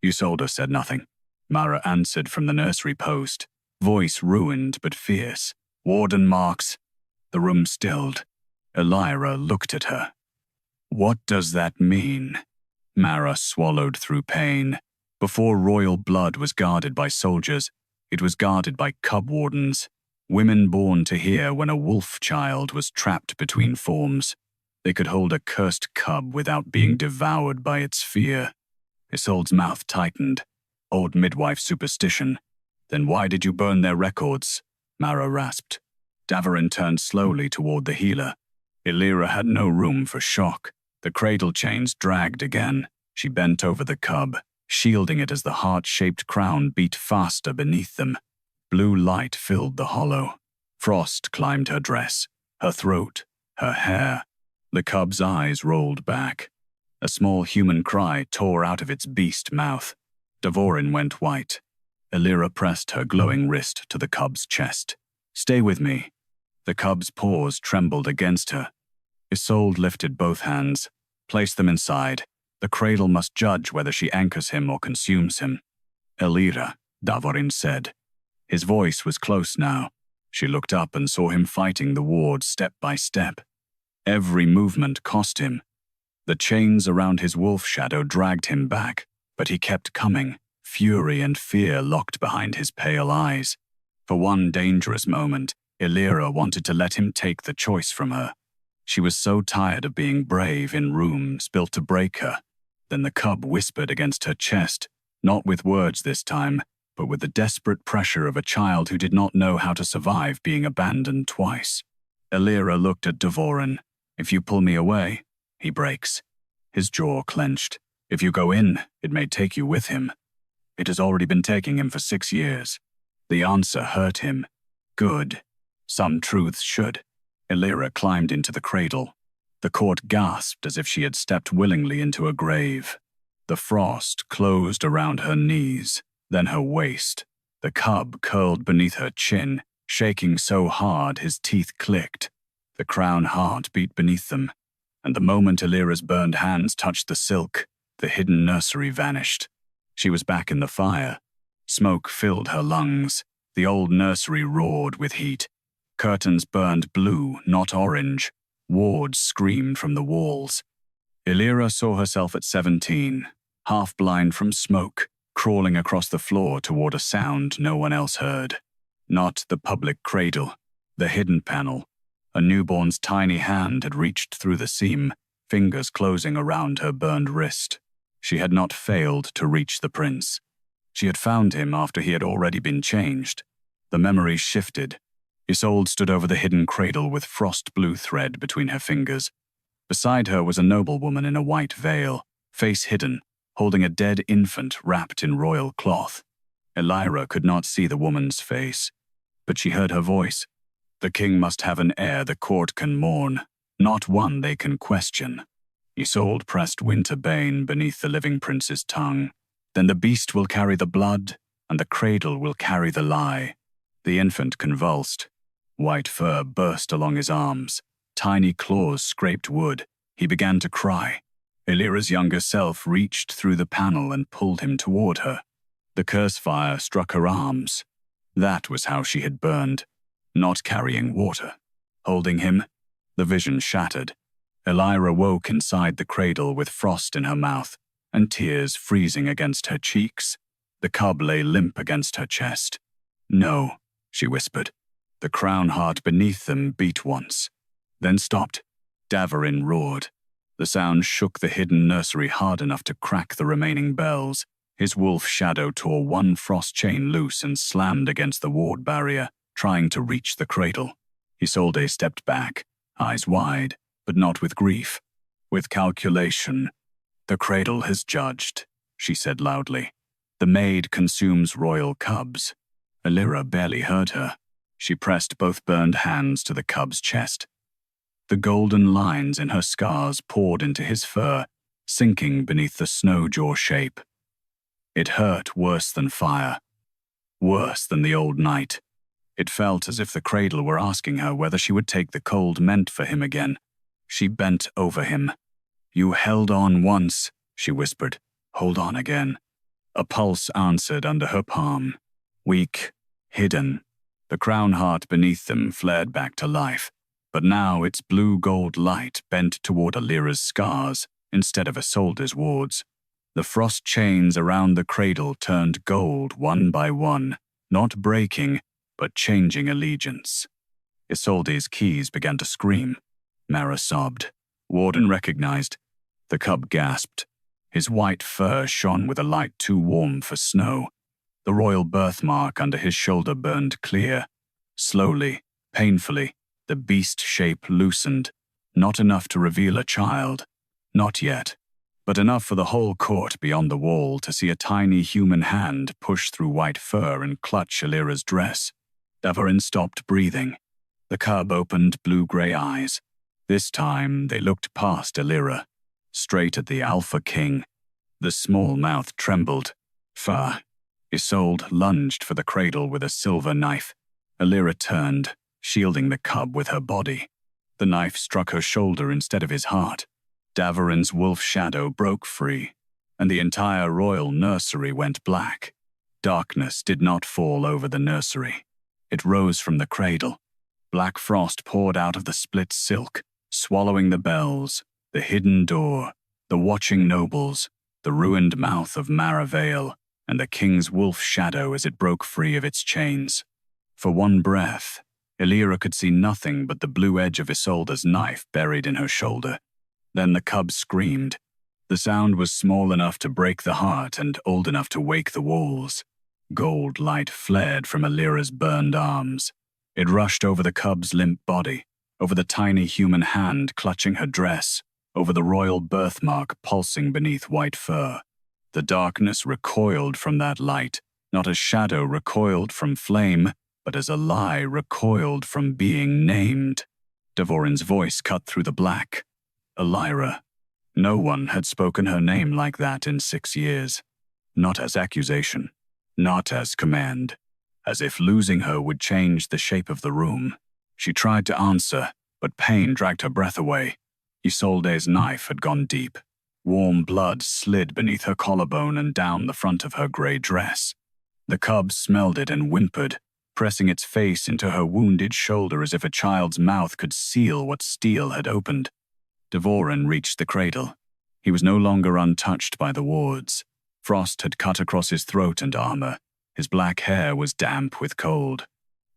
Isolde said nothing. Mara answered from the nursery post, voice ruined but fierce. Warden marks. The room stilled. Elira looked at her. What does that mean? Mara swallowed through pain. Before royal blood was guarded by soldiers, it was guarded by Cub-Wardens, women born to hear when a wolf child was trapped between forms. They could hold a cursed cub without being devoured by its fear. Isolde's mouth tightened. Old midwife superstition. Then why did you burn their records? Mara rasped. Davorin turned slowly toward the healer. Elira had no room for shock. The cradle chains dragged again. She bent over the cub, shielding it as the heart-shaped crown beat faster beneath them. Blue light filled the hollow. Frost climbed her dress, her throat, her hair. The cub's eyes rolled back. A small human cry tore out of its beast mouth. Davorin went white. Elira pressed her glowing wrist to the cub's chest. Stay with me. The cub's paws trembled against her. Isolde lifted both hands, placed them inside. The cradle must judge whether she anchors him or consumes him. Elira, Davorin said. His voice was close now. She looked up and saw him fighting the ward step by step. Every movement cost him. The chains around his wolf shadow dragged him back, but he kept coming, fury and fear locked behind his pale eyes. For one dangerous moment, Elira wanted to let him take the choice from her. She was so tired of being brave in rooms built to break her. Then the cub whispered against her chest, not with words this time, but with the desperate pressure of a child who did not know how to survive being abandoned twice. Elira looked at Davorin. If you pull me away, he breaks. His jaw clenched. If you go in, it may take you with him. It has already been taking him for 6 years. The answer hurt him. Good. Some truths should. Elira climbed into the cradle. The court gasped as if she had stepped willingly into a grave. The frost closed around her knees, then her waist. The cub curled beneath her chin, shaking so hard his teeth clicked. The crown heart beat beneath them, and the moment Elira's burned hands touched the silk, the hidden nursery vanished. She was back in the fire. Smoke filled her lungs. The old nursery roared with heat. Curtains burned blue, not orange. Wards screamed from the walls. Elira saw herself at 17, half blind from smoke, crawling across the floor toward a sound no one else heard. Not the public cradle, the hidden panel. A newborn's tiny hand had reached through the seam, fingers closing around her burned wrist. She had not failed to reach the prince. She had found him after he had already been changed. The memory shifted. Isolde stood over the hidden cradle with frost-blue thread between her fingers. Beside her was a noblewoman in a white veil, face hidden, holding a dead infant wrapped in royal cloth. Elira could not see the woman's face, but she heard her voice. The king must have an heir the court can mourn, not one they can question. Isolde pressed Winterbane beneath the living prince's tongue. Then the beast will carry the blood, and the cradle will carry the lie. The infant convulsed. White fur burst along his arms. Tiny claws scraped wood. He began to cry. Elira's younger self reached through the panel and pulled him toward her. The curse fire struck her arms. That was how she had burned. Not carrying water. Holding him, The vision shattered. Elira woke inside the cradle with frost in her mouth and tears freezing against her cheeks. The cub lay limp against her chest. "No," she whispered. The crown heart beneath them beat once, then stopped. Davorin roared. The sound shook the hidden nursery hard enough to crack the remaining bells. His wolf shadow tore one frost chain loose and slammed against the ward barrier, trying to reach the cradle. Isolde stepped back, eyes wide, but not with grief, with calculation. "The cradle has judged," she said loudly. "The maid consumes royal cubs." Elira barely heard her. She pressed both burned hands to the cub's chest. The golden lines in her scars poured into his fur, sinking beneath the snow-jaw shape. It hurt worse than fire, worse than the old night. It felt as if the cradle were asking her whether she would take the cold meant for him again. She bent over him. "You held on once," she whispered. "Hold on again." A pulse answered under her palm. Weak, hidden. The crown heart beneath them flared back to life, but now its blue-gold light bent toward Elira's scars instead of Isolde's wards. The frost chains around the cradle turned gold one by one, not breaking, but changing allegiance. Isolde's keys began to scream. Mara sobbed. Warden recognized. The cub gasped. His white fur shone with a light too warm for snow. The royal birthmark under his shoulder burned clear. Slowly, painfully, the beast shape loosened. Not enough to reveal a child. Not yet. But enough for the whole court beyond the wall to see a tiny human hand push through white fur and clutch Elira's dress. Davorin stopped breathing. The cub opened blue-gray eyes. This time they looked past Elira, straight at the Alpha King. The small mouth trembled. "Fa." Isolde lunged for the cradle with a silver knife. Elira turned, shielding the cub with her body. The knife struck her shoulder instead of his heart. Davorin's wolf shadow broke free, and the entire royal nursery went black. Darkness did not fall over the nursery. It rose from the cradle. Black frost poured out of the split silk, swallowing the bells, the hidden door, the watching nobles, the ruined mouth of Mara Vale, and the king's wolf shadow as it broke free of its chains. For one breath, Elira could see nothing but the blue edge of Isolde's knife buried in her shoulder. Then the cub screamed. The sound was small enough to break the heart and old enough to wake the walls. Gold light flared from Elira's burned arms. It rushed over the cub's limp body, over the tiny human hand clutching her dress, over the royal birthmark pulsing beneath white fur. The darkness recoiled from that light, not as shadow recoiled from flame, but as a lie recoiled from being named. Davorin's voice cut through the black. Elira. No one had spoken her name like that in 6 years. Not as accusation, not as command, as if losing her would change the shape of the room. She tried to answer, but pain dragged her breath away. Isolde's knife had gone deep. Warm blood slid beneath her collarbone and down the front of her gray dress. The cub smelled it and whimpered, pressing its face into her wounded shoulder as if a child's mouth could seal what steel had opened. Davorin reached the cradle. He was no longer untouched by the wards. Frost had cut across his throat and armor. His black hair was damp with cold.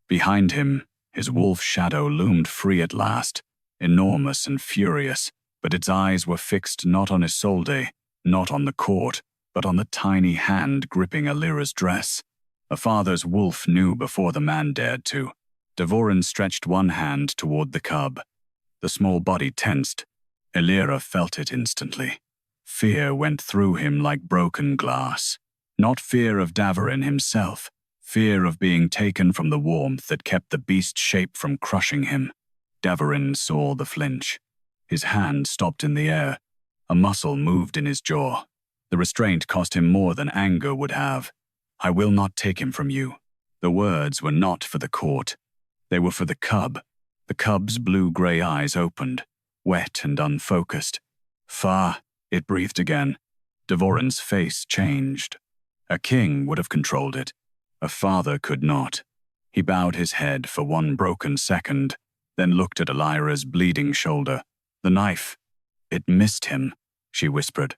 Behind him, his wolf shadow loomed free at last, enormous and furious, but its eyes were fixed not on Isolde, not on the court, but on the tiny hand gripping Elira's dress. A father's wolf knew before the man dared to. Davorin stretched one hand toward the cub. The small body tensed. Elira felt it instantly. Fear went through him like broken glass. Not fear of Davorin himself, fear of being taken from the warmth that kept the beast shape from crushing him. Davorin saw the flinch. His hand stopped in the air. A muscle moved in his jaw. The restraint cost him more than anger would have. "I will not take him from you." The words were not for the court. They were for the cub. The cub's blue-gray eyes opened, wet and unfocused. "Fa," it breathed again. Davorin's face changed. A king would have controlled it. A father could not. He bowed his head for one broken second, then looked at Elira's bleeding shoulder. The knife. It missed him, she whispered.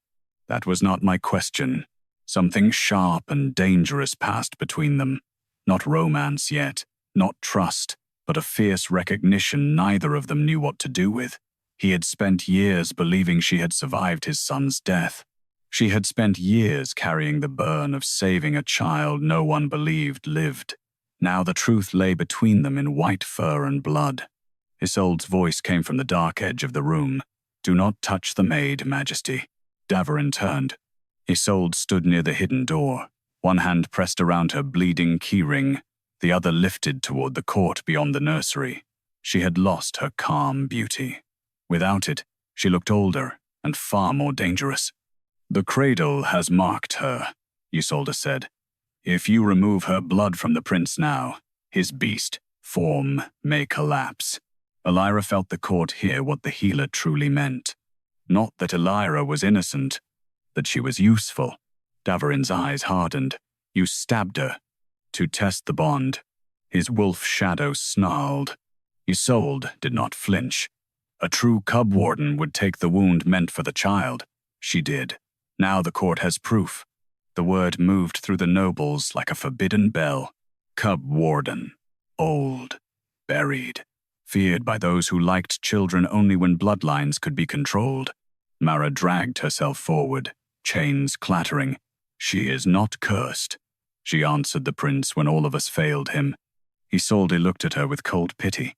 That was not my question. Something sharp and dangerous passed between them. Not romance yet, not trust, but a fierce recognition neither of them knew what to do with. He had spent years believing she had survived his son's death. She had spent years carrying the burn of saving a child no one believed lived. Now the truth lay between them in white fur and blood. Isolde's voice came from the dark edge of the room. "Do not touch the maid, Majesty." Davorin turned. Isolde stood near the hidden door, one hand pressed around her bleeding keyring, the other lifted toward the court beyond the nursery. She had lost her calm beauty. Without it, she looked older and far more dangerous. "The cradle has marked her," Isolde said. "If you remove her blood from the prince now, his beast form may collapse." Elira felt the court hear what the healer truly meant. Not that Elira was innocent, that she was useful. Davorin's eyes hardened. "You stabbed her." To test the bond. His wolf shadow snarled. Isolde did not flinch. A true Cub-Warden would take the wound meant for the child. She did. Now the court has proof. The word moved through the nobles like a forbidden bell. Cub-Warden. Old. Buried. Feared by those who liked children only when bloodlines could be controlled. Mara dragged herself forward, chains clattering. "She is not cursed," she answered the prince when all of us failed him. Isolde looked at her with cold pity.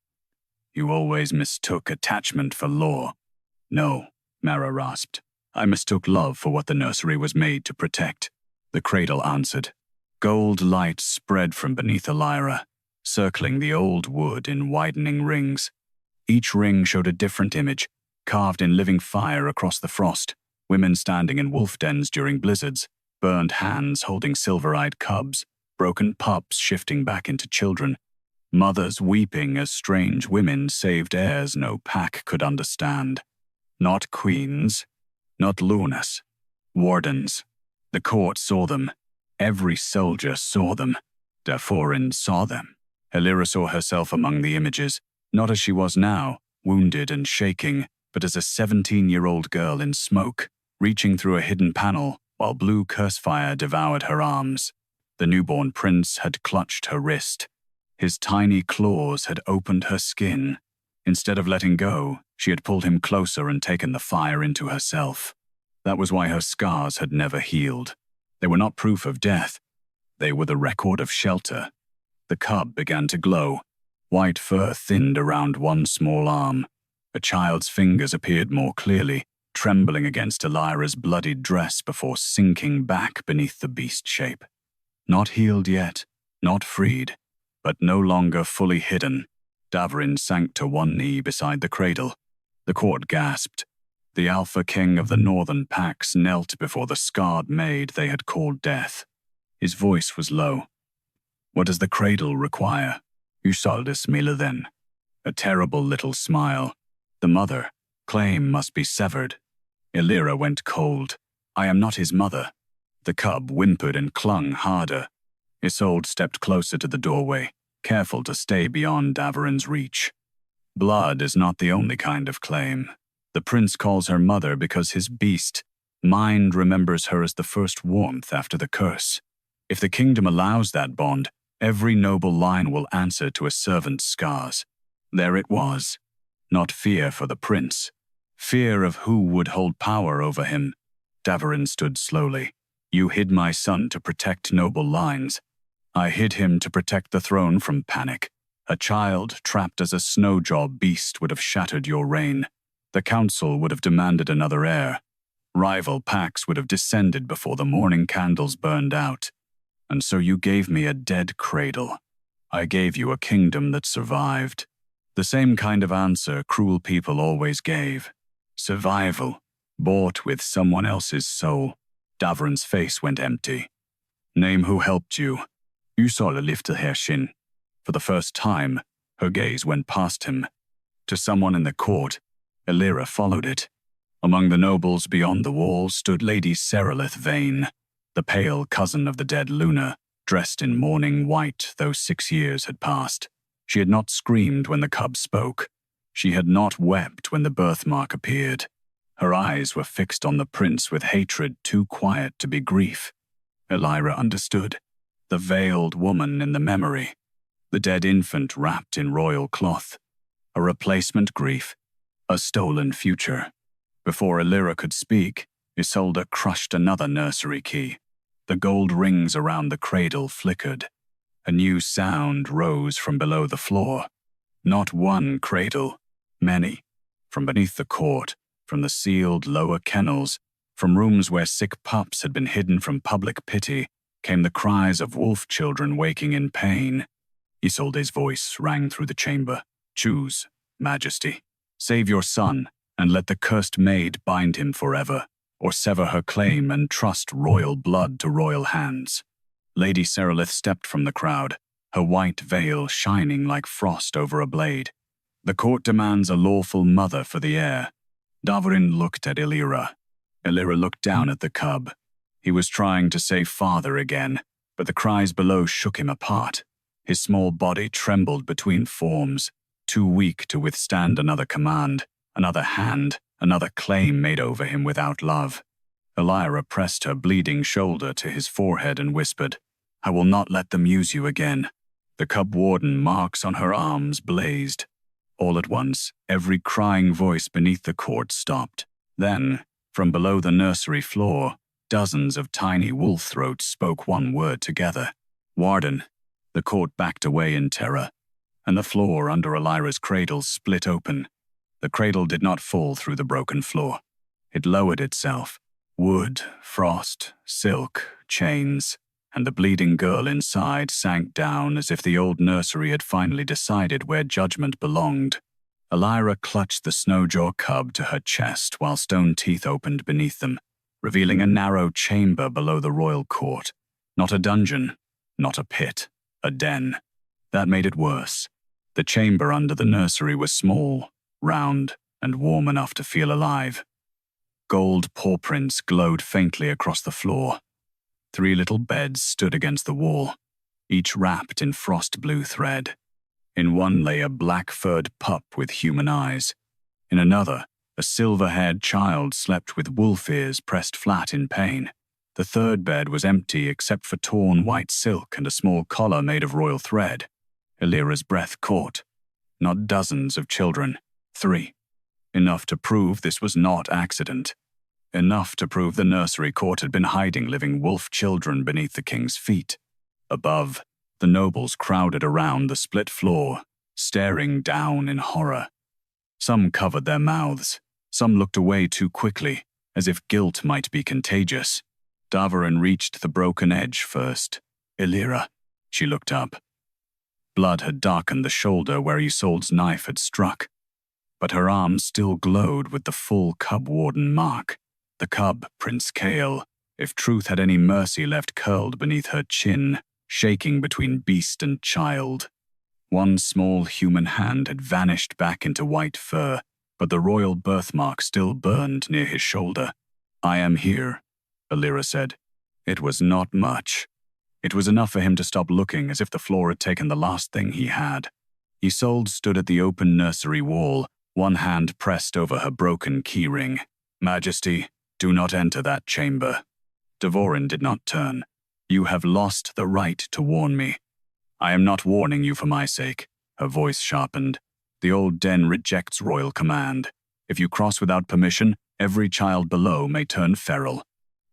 "You always mistook attachment for law." "No," Mara rasped. "I mistook love for what the nursery was made to protect." The cradle answered. Gold light spread from beneath Elira, circling the old wood in widening rings. Each ring showed a different image, carved in living fire across the frost, women standing in wolf dens during blizzards, burned hands holding silver-eyed cubs, broken pups shifting back into children, mothers weeping as strange women saved heirs no pack could understand. Not queens, not lunas, wardens. The court saw them. Every soldier saw them. Davorin saw them. Elira saw herself among the images, not as she was now, wounded and shaking, but as a 17-year-old girl in smoke, reaching through a hidden panel while blue curse fire devoured her arms. The newborn prince had clutched her wrist. His tiny claws had opened her skin. Instead of letting go, she had pulled him closer and taken the fire into herself. That was why her scars had never healed. They were not proof of death. They were the record of shelter. The cub began to glow. White fur thinned around one small arm. A child's fingers appeared more clearly, trembling against Elira's bloodied dress before sinking back beneath the beast shape. Not healed yet, not freed, but no longer fully hidden. Davorin sank to one knee beside the cradle. The court gasped. The alpha king of the northern packs knelt before the scarred maid they had called death. His voice was low. "What does the cradle require?" Isolde smiled then. A terrible little smile. "The mother. Claim must be severed." Elira went cold. "I am not his mother." The cub whimpered and clung harder. Isolde stepped closer to the doorway, careful to stay beyond Davorin's reach. "Blood is not the only kind of claim. The prince calls her mother because his beast, mind, remembers her as the first warmth after the curse. If the kingdom allows that bond, every noble line will answer to a servant's scars." There it was. Not fear for the prince. Fear of who would hold power over him. Davorin stood slowly. "You hid my son to protect noble lines. I hid him to protect the throne from panic. A child trapped as a snowjaw beast would have shattered your reign. The council would have demanded another heir. Rival packs would have descended before the morning candles burned out. And so you gave me a dead cradle. I gave you a kingdom that survived. The same kind of answer cruel people always gave. Survival, bought with someone else's soul." Davorin's face went empty. "Name who helped you." Isolde lifted her chin. For the first time, her gaze went past him. To someone in the court, Elira followed it. Among the nobles beyond the wall stood Lady Serelith Vane, the pale cousin of the dead Luna, dressed in mourning white though 6 years had passed. She had not screamed when the cub spoke. She had not wept when the birthmark appeared. Her eyes were fixed on the prince with hatred too quiet to be grief. Elira understood. The veiled woman in the memory. The dead infant wrapped in royal cloth. A replacement grief. A stolen future. Before Elira could speak, Isolde crushed another nursery key. The gold rings around the cradle flickered. A new sound rose from below the floor. Not one cradle, many. From beneath the court, from the sealed lower kennels, from rooms where sick pups had been hidden from public pity, came the cries of wolf children waking in pain. Isolde's voice rang through the chamber. Choose, Majesty. Save your son, and let the cursed maid bind him forever, or sever her claim and trust royal blood to royal hands. Lady Serelith stepped from the crowd, her white veil shining like frost over a blade. The court demands a lawful mother for the heir. Davorin looked at Elira. Elira looked down at the cub. He was trying to say father again, but the cries below shook him apart. His small body trembled between forms, too weak to withstand another command, another hand, another claim made over him without love. Elira pressed her bleeding shoulder to his forehead and whispered, I will not let them use you again. The Cub-Warden marks on her arms blazed. All at once, every crying voice beneath the court stopped. Then, from below the nursery floor, dozens of tiny wolf throats spoke one word together. Warden. The court backed away in terror, and the floor under Elira's cradle split open. The cradle did not fall through the broken floor. It lowered itself. Wood, frost, silk, chains, and the bleeding girl inside sank down as if the old nursery had finally decided where judgment belonged. Elira clutched the snowjaw cub to her chest while stone teeth opened beneath them, revealing a narrow chamber below the royal court. Not a dungeon, not a pit, a den. That made it worse. The chamber under the nursery was small, round, and warm enough to feel alive. Gold paw prints glowed faintly across the floor. 3 little beds stood against the wall, each wrapped in frost-blue thread. In one lay a black-furred pup with human eyes. In another, a silver-haired child slept with wolf ears pressed flat in pain. The third bed was empty except for torn white silk and a small collar made of royal thread. Elira's breath caught. Not dozens of children, 3. Enough to prove this was not accident. Enough to prove the nursery court had been hiding living wolf children beneath the king's feet. Above, the nobles crowded around the split floor, staring down in horror. Some covered their mouths. Some looked away too quickly, as if guilt might be contagious. Davorin reached the broken edge first. Elira. She looked up. Blood had darkened the shoulder where Isolde's knife had struck, but her arm still glowed with the full Cub-Warden mark. The cub, Prince Kale, if truth had any mercy left curled beneath her chin, shaking between beast and child. One small human hand had vanished back into white fur, but the royal birthmark still burned near his shoulder. I am here, Elira said. It was not much. It was enough for him to stop looking as if the floor had taken the last thing he had. Isolde stood at the open nursery wall, one hand pressed over her broken keyring. Majesty, do not enter that chamber. Davorin did not turn. You have lost the right to warn me. I am not warning you for my sake. Her voice sharpened. The old den rejects royal command. If you cross without permission, every child below may turn feral.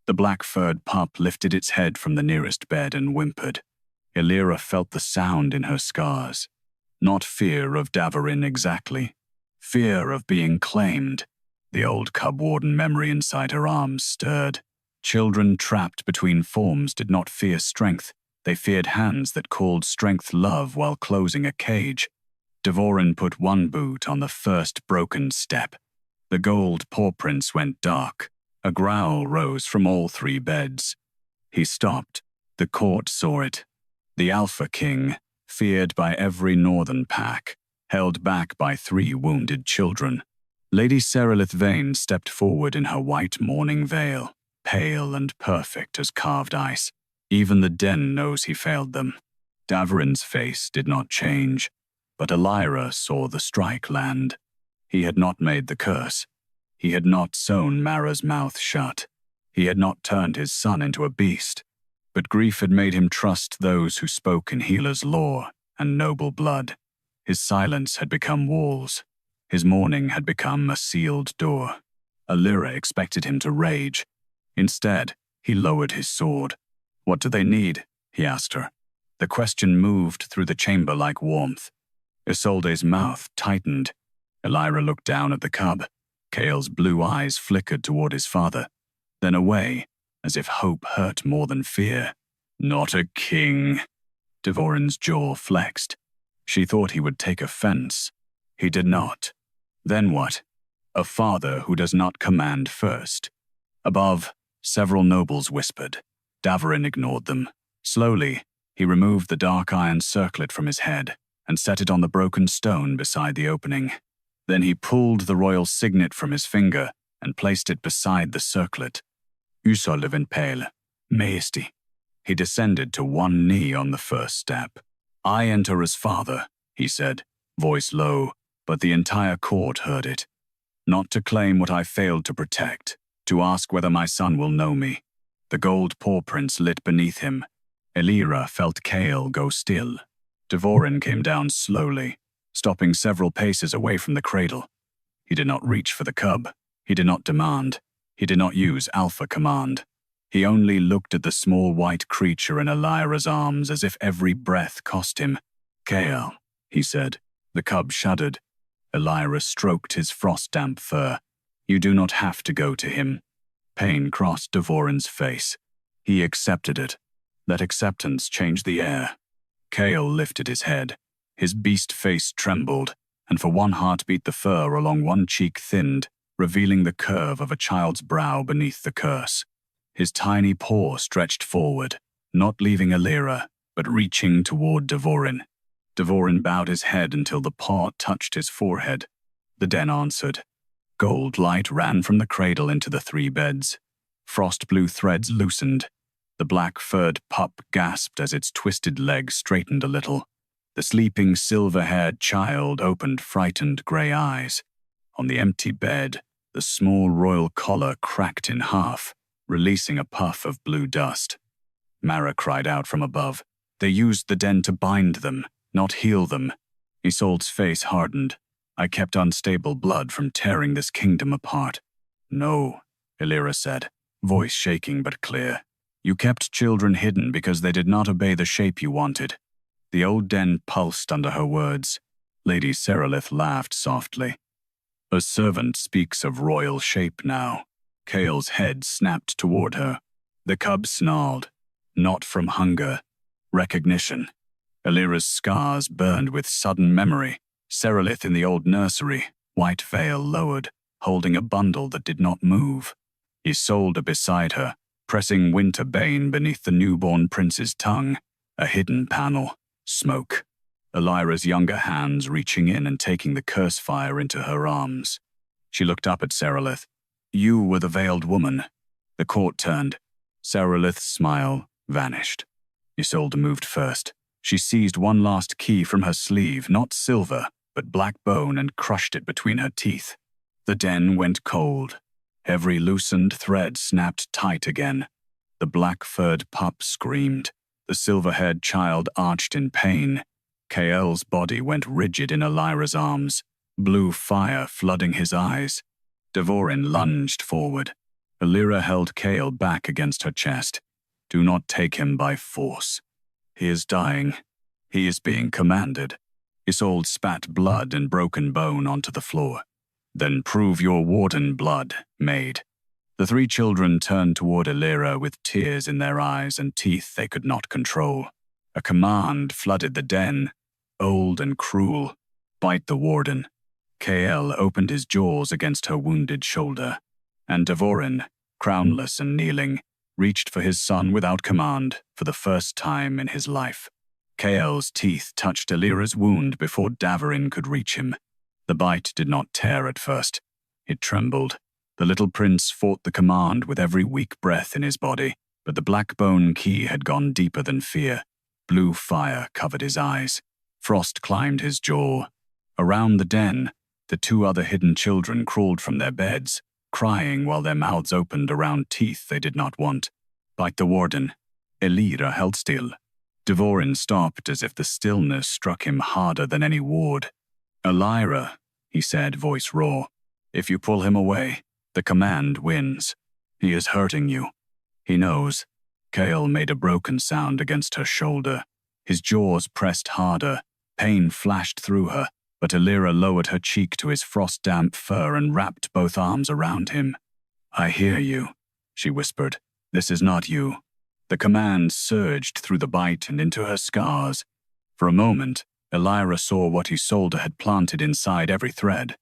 The black-furred pup lifted its head from the nearest bed and whimpered. Elira felt the sound in her scars. Not fear of Davorin exactly. Fear of being claimed. The old Cub-Warden memory inside her arms stirred. Children trapped between forms did not fear strength. They feared hands that called strength love while closing a cage. Davorin put one boot on the first broken step. The gold paw prints went dark. A growl rose from all 3 beds. He stopped. The court saw it. The Alpha King, feared by every northern pack, held back by 3 wounded children. Lady Serelith Vane stepped forward in her white mourning veil, pale and perfect as carved ice. Even the den knows he failed them. Davorin's face did not change. But Elira saw the strike land. He had not made the curse. He had not sewn Mara's mouth shut. He had not turned his son into a beast. But grief had made him trust those who spoke in healer's lore and noble blood. His silence had become walls. His mourning had become a sealed door. Elira expected him to rage. Instead, he lowered his sword. "What do they need?" he asked her. The question moved through the chamber like warmth. Isolde's mouth tightened. Elira looked down at the cub. Kael's blue eyes flickered toward his father, then away, as if hope hurt more than fear. "Not a king." Davorin's jaw flexed. She thought he would take offense. He did not. Then what? A father who does not command first. Above, several nobles whispered. Davorin ignored them. Slowly, he removed the dark iron circlet from his head and set it on the broken stone beside the opening. Then he pulled the royal signet from his finger and placed it beside the circlet. "Usolven pale, majesty." He descended to one knee on the first step. "I enter as father," he said, voice low, but the entire court heard it. "Not to claim what I failed to protect, to ask whether my son will know me." The gold paw prints lit beneath him. Elira felt Kael go still. Davorin came down slowly, stopping several paces away from the cradle. He did not reach for the cub. He did not demand. He did not use alpha command. He only looked at the small white creature in Elira's arms as if every breath cost him. "Kael," he said. The cub shuddered. Elira stroked his frost-damp fur. "You do not have to go to him." Pain crossed Davorin's face. He accepted it. That acceptance changed the air. Kael lifted his head. His beast face trembled, and for one heartbeat the fur along one cheek thinned, revealing the curve of a child's brow beneath the curse. His tiny paw stretched forward, not leaving Elira, but reaching toward Davorin. Davorin bowed his head until the paw touched his forehead. The den answered. Gold light ran from the cradle into the 3 beds. Frost-blue threads loosened. The black-furred pup gasped as its twisted leg straightened a little. The sleeping silver-haired child opened frightened gray eyes. On the empty bed, the small royal collar cracked in half, releasing a puff of blue dust. Mara cried out from above. They used the den to bind them, not heal them. Isolde's face hardened. I kept unstable blood from tearing this kingdom apart. No, Elira said, voice shaking but clear. You kept children hidden because they did not obey the shape you wanted. The old den pulsed under her words. Lady Seralith laughed softly. A servant speaks of royal shape now. Kael's head snapped toward her. The cub snarled. Not from hunger. Recognition. Elira's scars burned with sudden memory. Seralith in the old nursery, white veil lowered, holding a bundle that did not move. Isolde beside her, pressing winter bane beneath the newborn prince's tongue. A hidden panel. Smoke. Elira's younger hands reaching in and taking the curse fire into her arms. She looked up at Seralith. You were the veiled woman. The court turned. Seralith's smile vanished. Isolde moved first. She seized one last key from her sleeve, not silver, but black bone, and crushed it between her teeth. The den went cold. Every loosened thread snapped tight again. The black-furred pup screamed. The silver-haired child arched in pain. Kael's body went rigid in Elira's arms, blue fire flooding his eyes. Davorin lunged forward. Elira held Kael back against her chest. Do not take him by force. He is dying. He is being commanded. Isolde spat blood and broken bone onto the floor. Then prove your warden blood, maid. The 3 children turned toward Elira with tears in their eyes and teeth they could not control. A command flooded the den, old and cruel. Bite the warden. Kael opened his jaws against her wounded shoulder, and Davorin, crownless and kneeling, reached for his son without command for the first time in his life. Kael's teeth touched Elira's wound before Davorin could reach him. The bite did not tear at first. It trembled. The little prince fought the command with every weak breath in his body, but the black bone key had gone deeper than fear. Blue fire covered his eyes. Frost climbed his jaw. Around the den, the two other hidden children crawled from their beds, crying while their mouths opened around teeth they did not want. Like the warden, Elira held still. Davorin stopped as if the stillness struck him harder than any ward. "Elira," he said, voice raw. "If you pull him away, the command wins. He is hurting you. He knows." Kale made a broken sound against her shoulder. His jaws pressed harder. Pain flashed through her, but Elira lowered her cheek to his frost-damp fur and wrapped both arms around him. "I hear you," she whispered. "This is not you." The command surged through the bite and into her scars. For a moment, Elira saw what Isolde had planted inside every thread.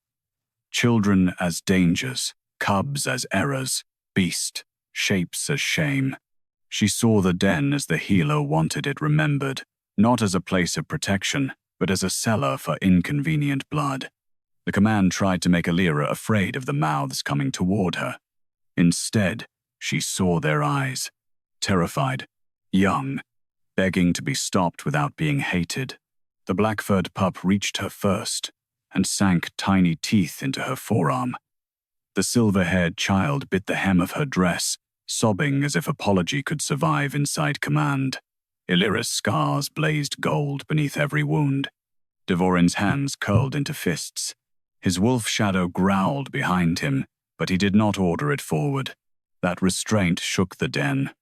Children as dangers, cubs as errors, beast, shapes as shame. She saw the den as the healer wanted it remembered, not as a place of protection, but as a cellar for inconvenient blood. The command tried to make Elira afraid of the mouths coming toward her. Instead, she saw their eyes, terrified, young, begging to be stopped without being hated. The black-furred pup reached her first and sank tiny teeth into her forearm. The silver-haired child bit the hem of her dress, sobbing as if apology could survive inside command. Elira's scars blazed gold beneath every wound. Davorin's hands curled into fists. His wolf shadow growled behind him, but he did not order it forward. That restraint shook the den.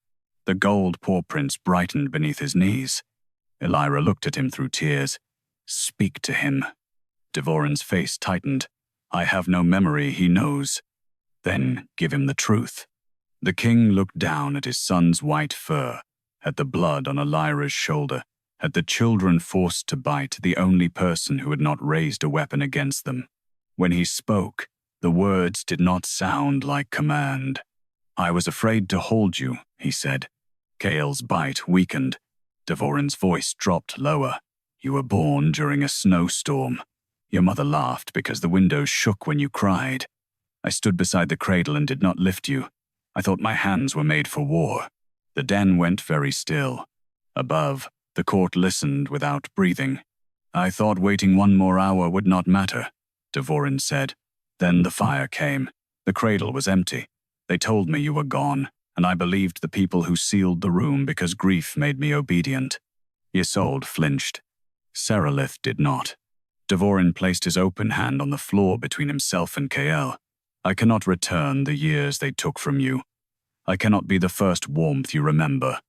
The gold paw prints brightened beneath his knees. Elira looked at him through tears. "Speak to him." Davorin's face tightened. "I have no memory, he knows." "Then give him the truth." The king looked down at his son's white fur, at the blood on Elira's shoulder, at the children forced to bite the only person who had not raised a weapon against them. When he spoke, the words did not sound like command. "I was afraid to hold you," he said. Kale's bite weakened. Davorin's voice dropped lower. "You were born during a snowstorm. Your mother laughed because the windows shook when you cried. I stood beside the cradle and did not lift you. I thought my hands were made for war." The den went very still. Above, the court listened without breathing. "I thought waiting one more hour would not matter," Davorin said. Then the fire came. The cradle was empty. They told me you were gone, and I believed the people who sealed the room because grief made me obedient. Isolde flinched. Seralith did not. Davorin placed his open hand on the floor between himself and Kael. "I cannot return the years they took from you. I cannot be the first warmth you remember.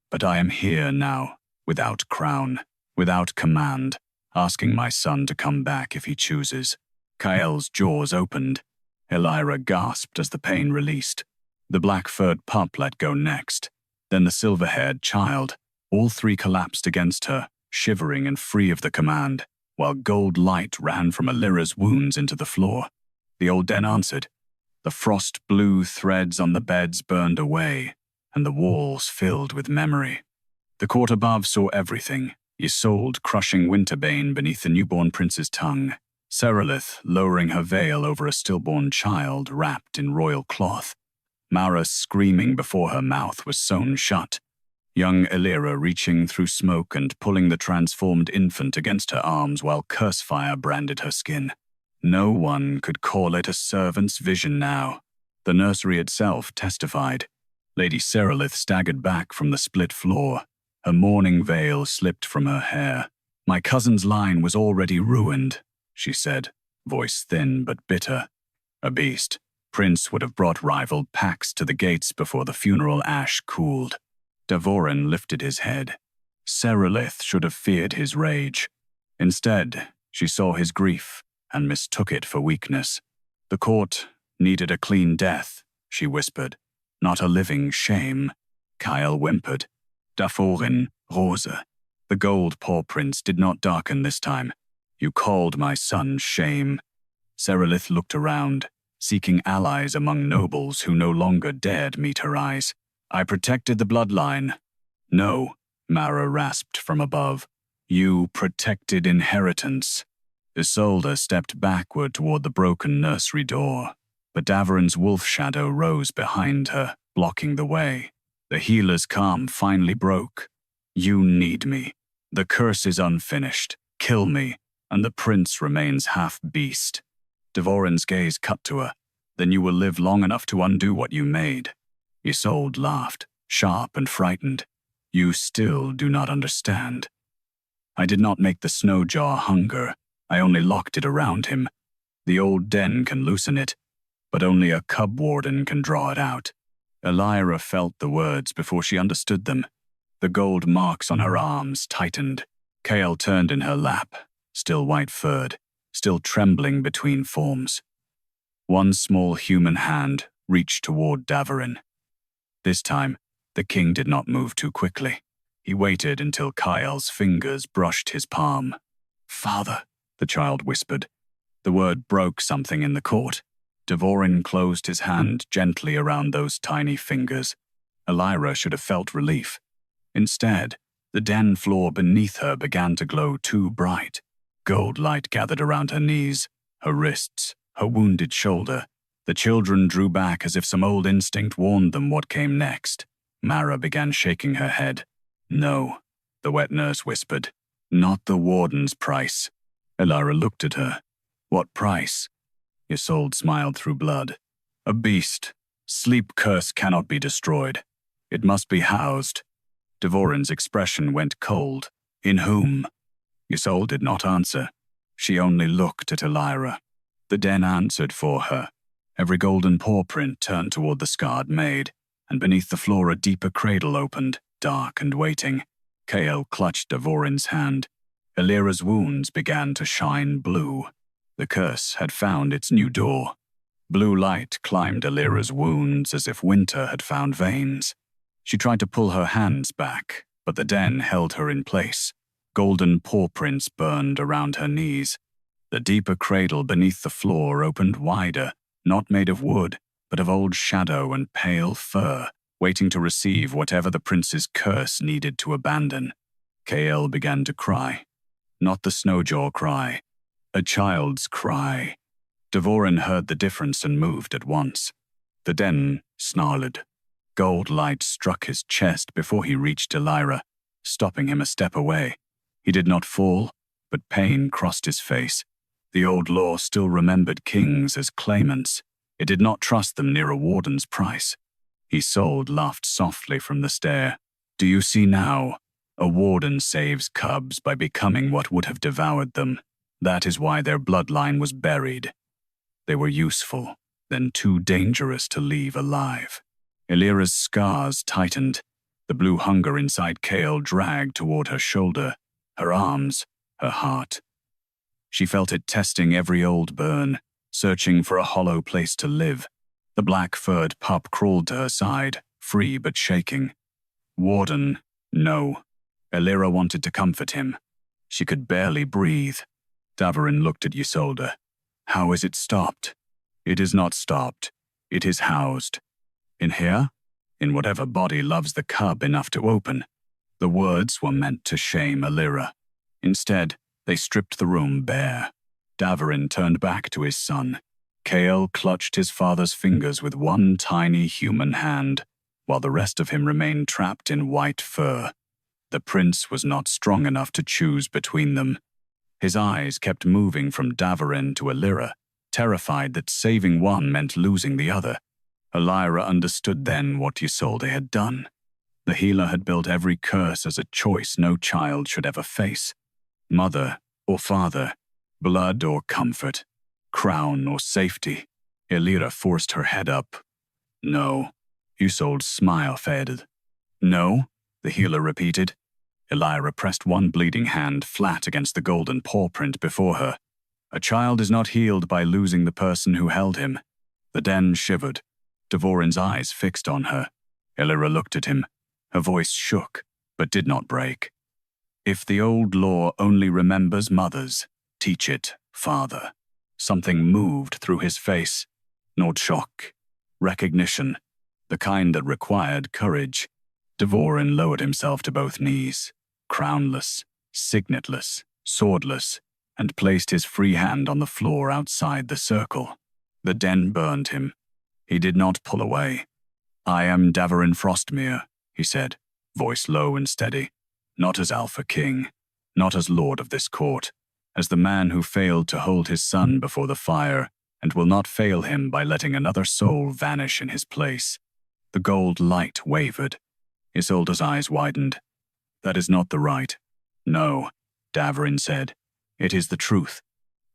But I am here now, without crown, without command, asking my son to come back if he chooses." Kael's jaws opened. Elira gasped as the pain released. The black-furred pup let go next. Then the silver-haired child. All three collapsed against her, shivering and free of the command, while gold light ran from Elira's wounds into the floor. The old den answered. The frost-blue threads on the beds burned away, and the walls filled with memory. The court above saw everything, Isolde crushing Winterbane beneath the newborn prince's tongue, Seralith lowering her veil over a stillborn child wrapped in royal cloth. Mara screaming before her mouth was sewn shut. Young Elira reaching through smoke and pulling the transformed infant against her arms while curse fire branded her skin. No one could call it a servant's vision now. The nursery itself testified. Lady Seralith staggered back from the split floor. Her mourning veil slipped from her hair. "My cousin's line was already ruined," she said, voice thin but bitter. A beast. Prince would have brought rival packs to the gates before the funeral ash cooled. Davorin lifted his head. Seralith should have feared his rage. Instead, she saw his grief and mistook it for weakness. "The court needed a clean death," she whispered. "Not a living shame." Kyle whimpered. "Davorin, Rosa." The gold paw prints did not darken this time. "You called my son shame." Seralith looked around, seeking allies among nobles who no longer dared meet her eyes. "I protected the bloodline." "No," Mara rasped from above. "You protected inheritance." Isolde stepped backward toward the broken nursery door, but Davorin's wolf shadow rose behind her, blocking the way. The healer's calm finally broke. "You need me. The curse is unfinished. Kill me, and the prince remains half-beast. Davorin's gaze cut to her. Then you will live long enough to undo what you made. Isolde laughed, sharp and frightened. You still do not understand. I did not make the Snowjaw hunger. I only locked it around him. The old den can loosen it, but only a Cub-Warden can draw it out. Elira felt the words before she understood them. The gold marks on her arms tightened. Chaol turned in her lap, still white-furred, still trembling between forms. One small human hand reached toward Davorin. This time, the king did not move too quickly. He waited until Chaol's fingers brushed his palm. "Father," the child whispered. The word broke something in the court. Davorin closed his hand gently around those tiny fingers. Elira should have felt relief. Instead, the den floor beneath her began to glow too bright. Gold light gathered around her knees, her wrists, her wounded shoulder. The children drew back as if some old instinct warned them what came next. Mara began shaking her head. "No," the wet nurse whispered. "Not the warden's price." Elira looked at her. "What price?" Isolde smiled through blood. "A beast. Sleep curse cannot be destroyed. It must be housed." Davorin's expression went cold. "In whom?" Isolde did not answer. She only looked at Elira. The den answered for her. Every golden paw print turned toward the scarred maid, and beneath the floor a deeper cradle opened, dark and waiting. Chaol clutched Davorin's hand. Elira's wounds began to shine blue. The curse had found its new door. Blue light climbed Elira's wounds as if winter had found veins. She tried to pull her hands back, but the den held her in place. Golden paw prints burned around her knees. The deeper cradle beneath the floor opened wider, not made of wood, but of old shadow and pale fur, waiting to receive whatever the prince's curse needed to abandon. Chaol began to cry. Not the Snowjaw cry. A child's cry. Davorin heard the difference and moved at once. The den snarled. Gold light struck his chest before he reached Elira, stopping him a step away. He did not fall, but pain crossed his face. The old law still remembered kings as claimants. It did not trust them near a warden's price. Isolde laughed softly from the stair. "Do you see now? A warden saves cubs by becoming what would have devoured them. That is why their bloodline was buried. They were useful, then too dangerous to leave alive." Elira's scars tightened. The blue hunger inside Chaol dragged toward her shoulder, her arms, her heart. She felt it testing every old burn, searching for a hollow place to live. The black-furred pup crawled to her side, free but shaking. "Warden, no." Elira wanted to comfort him. She could barely breathe. Davorin looked at Isolde. "How is it stopped?" "It is not stopped. It is housed." "In here?" "In whatever body loves the cub enough to open." The words were meant to shame Elira. Instead, they stripped the room bare. Davorin turned back to his son. Chaol clutched his father's fingers with one tiny human hand, while the rest of him remained trapped in white fur. The prince was not strong enough to choose between them. His eyes kept moving from Davorin to Elira, terrified that saving one meant losing the other. Elira understood then what Isolde had done. The healer had built every curse as a choice no child should ever face. Mother or father, blood or comfort, crown or safety. Elira forced her head up. "No." Isolde's smile faded. "No?" the healer repeated. Elira pressed one bleeding hand flat against the golden paw print before her. A child is not healed by losing the person who held him. The den shivered. Davorin's eyes fixed on her. Elira looked at him. Her voice shook, but did not break. "If the old law only remembers mothers, teach it, father." Something moved through his face. Not shock. Recognition. The kind that required courage. Davorin lowered himself to both knees, crownless, signetless, swordless, and placed his free hand on the floor outside the circle. The den burned him. He did not pull away. "I am Davorin Frostmere," he said, voice low and steady. "Not as Alpha King, not as lord of this court, as the man who failed to hold his son before the fire and will not fail him by letting another soul vanish in his place. The gold light wavered. Isolde's eyes widened. That is not the right. No, Davorin said. It is the truth.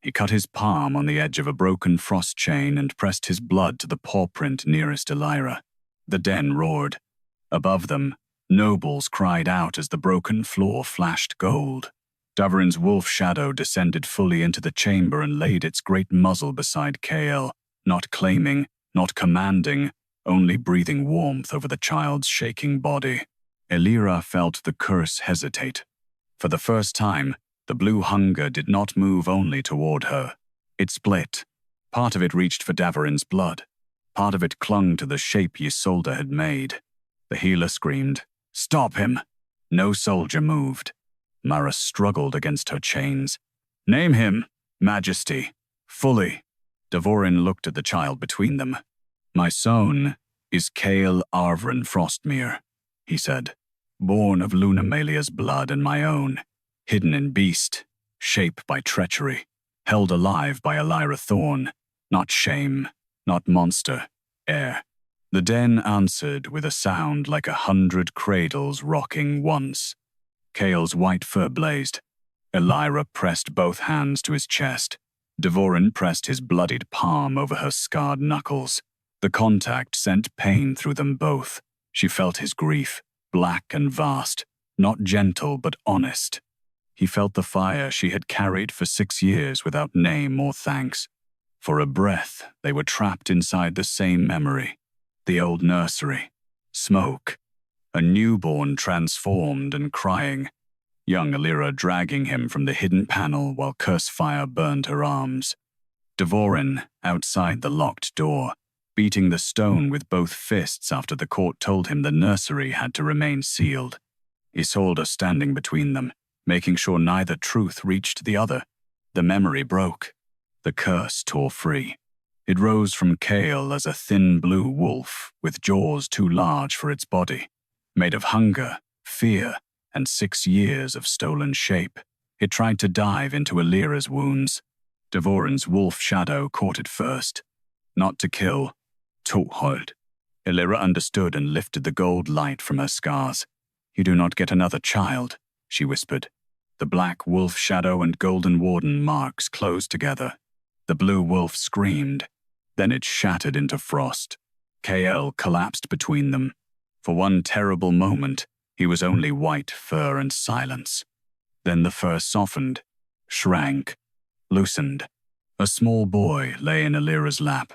He cut his palm on the edge of a broken frost chain and pressed his blood to the paw print nearest Elira. The den roared. Above them, nobles cried out as the broken floor flashed gold. Davorin's wolf shadow descended fully into the chamber and laid its great muzzle beside Kael, not claiming, not commanding, only breathing warmth over the child's shaking body. Elira felt the curse hesitate. For the first time, the blue hunger did not move only toward her. It split. Part of it reached for Davorin's blood. Part of it clung to the shape Isolde had made. The healer screamed, "Stop him!" No soldier moved. Mara struggled against her chains. "Name him, Majesty, fully." Davorin looked at the child between them. "My son is Davorin Frostmere," he said. "Born of Lunamelia's blood and my own, hidden in beast, shape by treachery, held alive by Elira Thorn, not shame, not monster, heir." The den answered with a sound like 100 cradles rocking once. Kael's white fur blazed. Elira pressed both hands to his chest. Davorin pressed his bloodied palm over her scarred knuckles. The contact sent pain through them both. She felt his grief, black and vast, not gentle but honest. He felt the fire she had carried for 6 years without name or thanks. For a breath, they were trapped inside the same memory. The old nursery. Smoke. A newborn transformed and crying. Young Elira dragging him from the hidden panel while curse fire burned her arms. Davorin, outside the locked door, beating the stone with both fists after the court told him the nursery had to remain sealed. Isolde standing between them, making sure neither truth reached the other. The memory broke. The curse tore free. It rose from Kael as a thin blue wolf with jaws too large for its body. Made of hunger, fear, and 6 years of stolen shape, it tried to dive into Elira's wounds. Davorin's wolf shadow caught it first. Not to kill, to hold. Elira understood and lifted the gold light from her scars. "You do not get another child," she whispered. The black wolf shadow and golden warden marks closed together. The blue wolf screamed. Then it shattered into frost. Kael collapsed between them. For one terrible moment, he was only white fur and silence. Then the fur softened, shrank, loosened. A small boy lay in Elira's lap,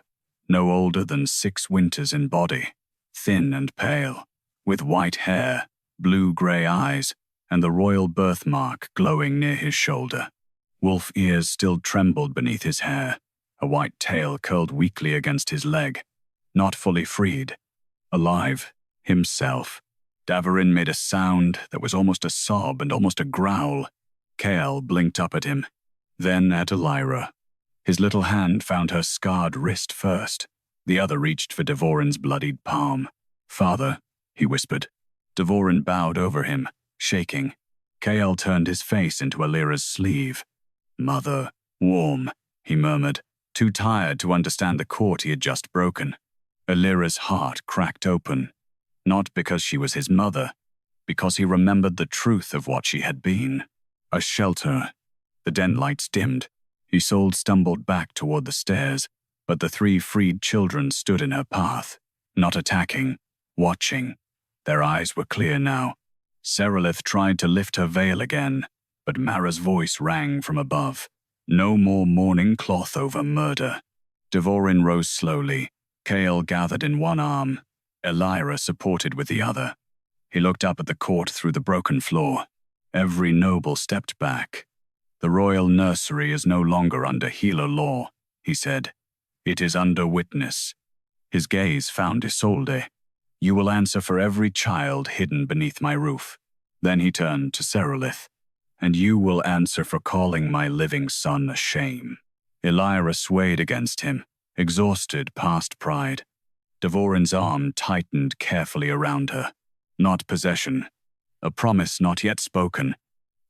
no older than 6 winters in body, thin and pale, with white hair, blue-gray eyes, and the royal birthmark glowing near his shoulder. Wolf ears still trembled beneath his hair, a white tail curled weakly against his leg, not fully freed. Alive, himself. Davorin made a sound that was almost a sob and almost a growl. Kael blinked up at him, then at Elira. His little hand found her scarred wrist first. The other reached for Davorin's bloodied palm. "Father," he whispered. Davorin bowed over him, shaking. Kael turned his face into Elira's sleeve. "Mother, warm," he murmured, too tired to understand the court he had just broken. Elira's heart cracked open. Not because she was his mother, because he remembered the truth of what she had been. A shelter. The den lights dimmed. Isolde stumbled back toward the stairs, but the 3 freed children stood in her path, not attacking, watching. Their eyes were clear now. Serelith tried to lift her veil again, but Mara's voice rang from above. No more mourning cloth over murder. Davorin rose slowly, Kael gathered in one arm, Elira supported with the other. He looked up at the court through the broken floor. Every noble stepped back. "The royal nursery is no longer under healer law," he said. "It is under witness." His gaze found Isolde. "You will answer for every child hidden beneath my roof." Then he turned to Serelith. "And you will answer for calling my living son a shame." Elira swayed against him, exhausted past pride. Davorin's arm tightened carefully around her. Not possession. A promise not yet spoken.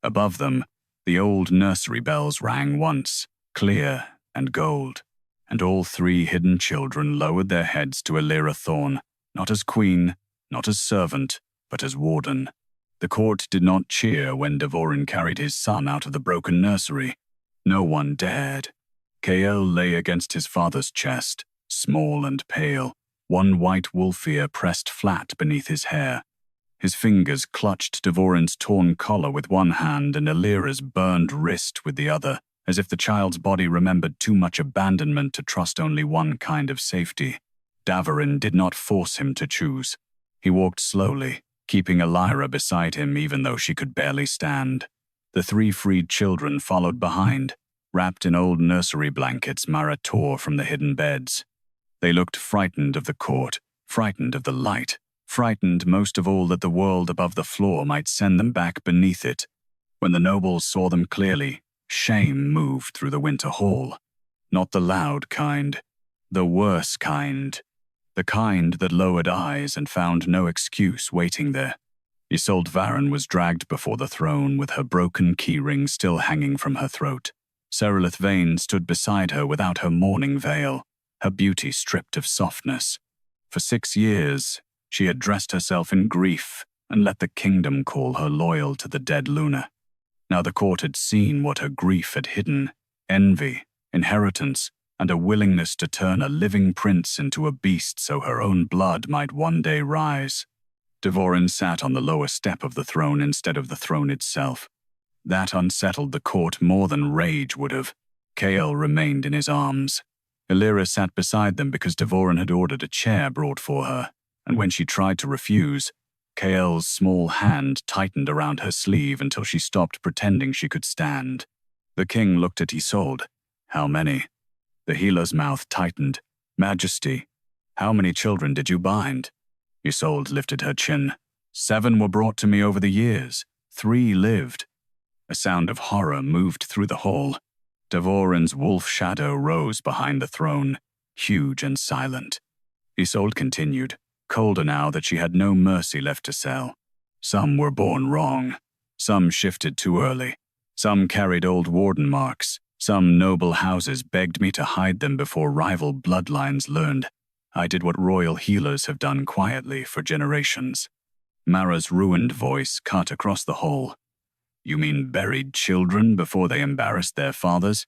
Above them, the old nursery bells rang once, clear and gold, and all three hidden children lowered their heads to Elira Thorn, not as queen, not as servant, but as warden. The court did not cheer when Davorin carried his son out of the broken nursery. No one dared. Kael lay against his father's chest, small and pale, one white wolf ear pressed flat beneath his hair. His fingers clutched Davorin's torn collar with one hand and Elira's burned wrist with the other, as if the child's body remembered too much abandonment to trust only one kind of safety. Davorin did not force him to choose. He walked slowly, keeping Elira beside him even though she could barely stand. The three freed children followed behind. Wrapped in old nursery blankets, Mara tore from the hidden beds. They looked frightened of the court, frightened of the light, frightened most of all that the world above the floor might send them back beneath it. When the nobles saw them clearly, shame moved through the winter hall. Not the loud kind, the worse kind. The kind that lowered eyes and found no excuse waiting there. Isolde Varan was dragged before the throne with her broken keyring still hanging from her throat. Serelith Vane stood beside her without her mourning veil, her beauty stripped of softness. For 6 years, she had dressed herself in grief and let the kingdom call her loyal to the dead Luna. Now the court had seen what her grief had hidden: envy, inheritance, and a willingness to turn a living prince into a beast so her own blood might one day rise. Davorin sat on the lower step of the throne instead of the throne itself. That unsettled the court more than rage would have. Kael remained in his arms. Elira sat beside them because Davorin had ordered a chair brought for her, and when she tried to refuse, Kael's small hand tightened around her sleeve until she stopped pretending she could stand. The king looked at Isolde. How many? The healer's mouth tightened. Majesty, how many children did you bind? Isolde lifted her chin. 7 were brought to me over the years. 3 lived. A sound of horror moved through the hall. Davorin's wolf shadow rose behind the throne, huge and silent. Isolde continued, colder now that she had no mercy left to sell. Some were born wrong. Some shifted too early. Some carried old warden marks. Some noble houses begged me to hide them before rival bloodlines learned. I did what royal healers have done quietly for generations. Mara's ruined voice cut across the hall. You mean buried children before they embarrassed their fathers?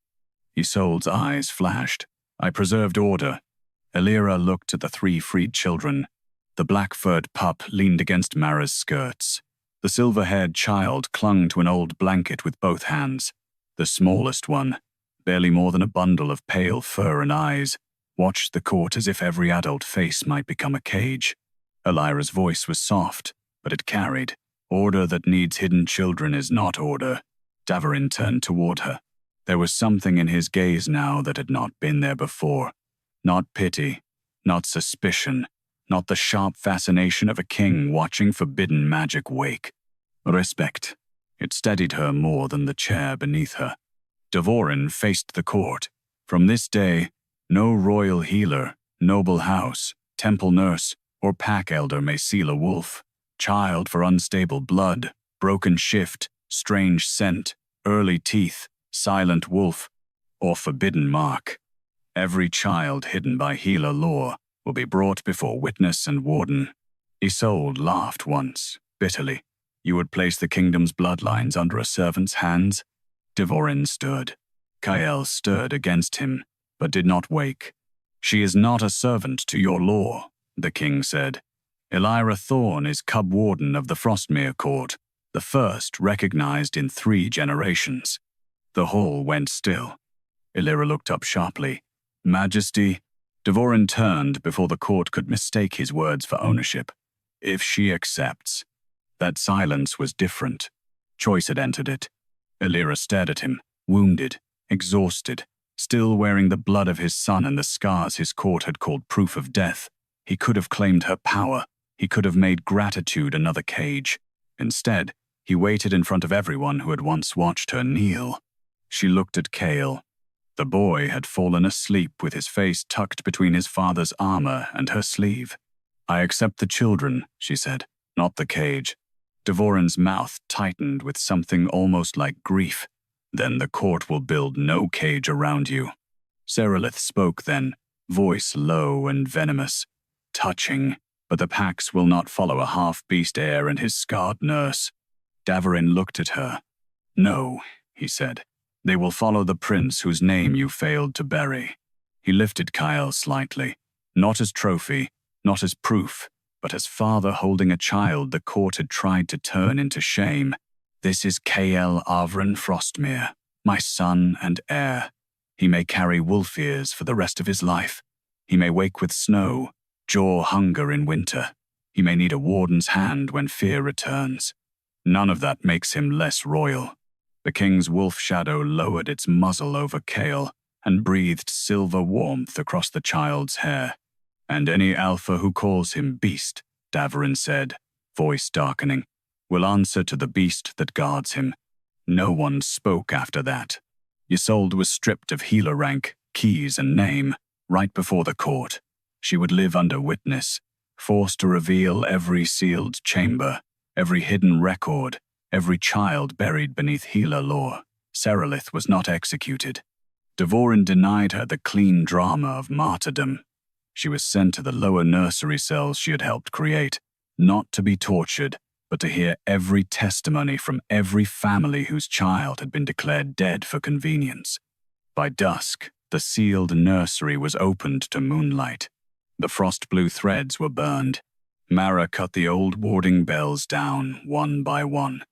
Isolde's eyes flashed. I preserved order. Elira looked at the 3 freed children. The black-furred pup leaned against Mara's skirts. The silver-haired child clung to an old blanket with both hands. The smallest one, barely more than a bundle of pale fur and eyes, watched the court as if every adult face might become a cage. Elira's voice was soft, but it carried. Order that needs hidden children is not order. Davorin turned toward her. There was something in his gaze now that had not been there before. Not pity, not suspicion, not the sharp fascination of a king watching forbidden magic wake. Respect. It steadied her more than the chair beneath her. Davorin faced the court. From this day, no royal healer, noble house, temple nurse, or pack elder may seal a wolf. Child for unstable blood, broken shift, strange scent, early teeth, silent wolf, or forbidden mark. Every child hidden by healer lore will be brought before witness and warden. Isolde laughed once, bitterly. You would place the kingdom's bloodlines under a servant's hands? Davorin stood. Kael stirred against him, but did not wake. She is not a servant to your law, the king said. Elira Thorn is Cub-Warden of the Frostmere court, the first recognized in 3 generations. The hall went still. Elira looked up sharply. Majesty. Davorin turned before the court could mistake his words for ownership. If she accepts. That silence was different. Choice had entered it. Elira stared at him, wounded, exhausted, still wearing the blood of his son and the scars his court had called proof of death. He could have claimed her power. He could have made gratitude another cage. Instead, he waited in front of everyone who had once watched her kneel. She looked at Kael. The boy had fallen asleep with his face tucked between his father's armor and her sleeve. I accept the children, she said, not the cage. Davorin's mouth tightened with something almost like grief. Then the court will build no cage around you. Serelith spoke then, voice low and venomous. Touching, but the packs will not follow a half-beast heir and his scarred nurse. Davorin looked at her. No, he said. They will follow the prince whose name you failed to bury. He lifted Kyle slightly, not as trophy, not as proof, but as father holding a child the court had tried to turn into shame. This is Davorin Frostmere, my son and heir. He may carry wolf ears for the rest of his life. He may wake with snow, jaw hunger in winter. He may need a warden's hand when fear returns. None of that makes him less royal. The king's wolf shadow lowered its muzzle over Kale and breathed silver warmth across the child's hair. And any alpha who calls him beast, Davorin said, voice darkening, will answer to the beast that guards him. No one spoke after that. Isolde was stripped of healer rank, keys and name, right before the court. She would live under witness, forced to reveal every sealed chamber, every hidden record, every child buried beneath healer lore. Serelith was not executed. Davorin denied her the clean drama of martyrdom. She was sent to the lower nursery cells she had helped create, not to be tortured, but to hear every testimony from every family whose child had been declared dead for convenience. By dusk, the sealed nursery was opened to moonlight. The frost-blue threads were burned. Mara cut the old warding bells down, one by one.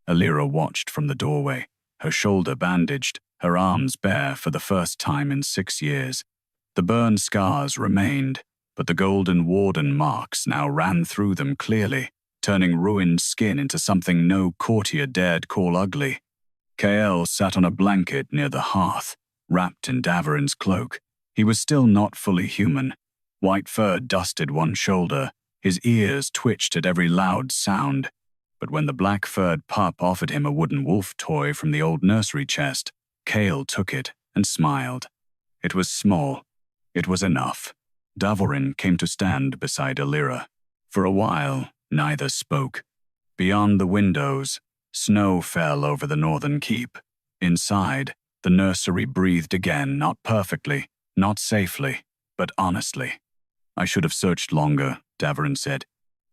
Elira watched from the doorway, her shoulder bandaged, her arms bare for the first time in 6 years. The burn scars remained, but the golden warden marks now ran through them clearly, turning ruined skin into something no courtier dared call ugly. Kael sat on a blanket near the hearth, wrapped in Davorin's cloak. He was still not fully human. White fur dusted one shoulder, his ears twitched at every loud sound. But when the black-furred pup offered him a wooden wolf toy from the old nursery chest, Kael took it and smiled. It was small. It was enough. Davorin came to stand beside Elira. For a while, neither spoke. Beyond the windows, snow fell over the northern keep. Inside, the nursery breathed again, not perfectly, not safely, but honestly. I should have searched longer, Davorin said.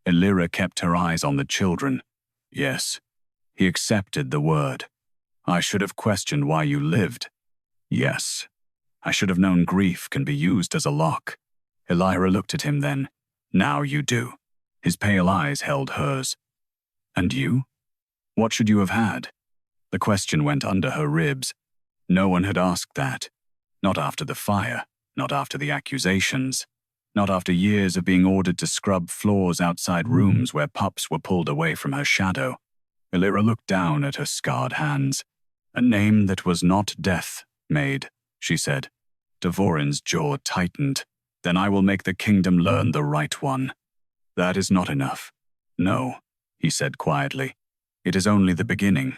Elira kept her eyes on the children. Yes. He accepted the word. I should have questioned why you lived. Yes. I should have known grief can be used as a lock. Elira looked at him then. Now you do. His pale eyes held hers. And you? What should you have had? The question went under her ribs. No one had asked that. Not after the fire, not after the accusations, not after years of being ordered to scrub floors outside rooms where pups were pulled away from her shadow. Elira looked down at her scarred hands. A name that was not death-maid, she said. Davorin's jaw tightened. Then I will make the kingdom learn the right one. That is not enough. No, he said quietly. It is only the beginning.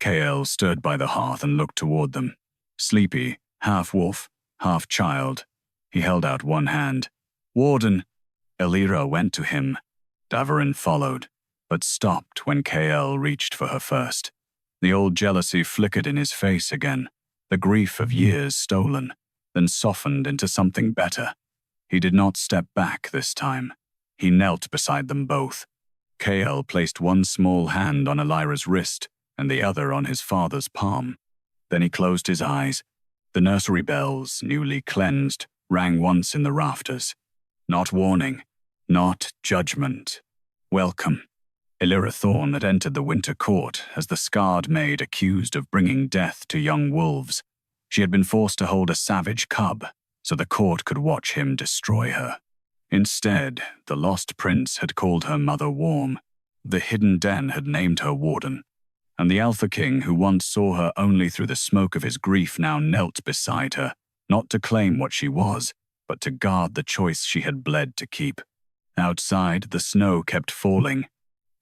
Kael stood by the hearth and looked toward them. Sleepy, half wolf, half child. He held out one hand. Warden! Elira went to him. Davorin followed, but stopped when Kael reached for her first. The old jealousy flickered in his face again, the grief of years stolen, then softened into something better. He did not step back this time. He knelt beside them both. Kael placed one small hand on Elira's wrist and the other on his father's palm. Then he closed his eyes. The nursery bells, newly cleansed, rang once in the rafters. Not warning, not judgment. Welcome. Elira Thorn had entered the winter court as the scarred maid accused of bringing death to young wolves. She had been forced to hold a savage cub so the court could watch him destroy her. Instead, the lost prince had called her mother warm. The hidden den had named her warden. And the Alpha King, who once saw her only through the smoke of his grief, now knelt beside her, not to claim what she was, but to guard the choice she had bled to keep. Outside, the snow kept falling.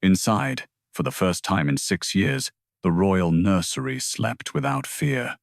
Inside, for the first time in 6 years, the royal nursery slept without fear.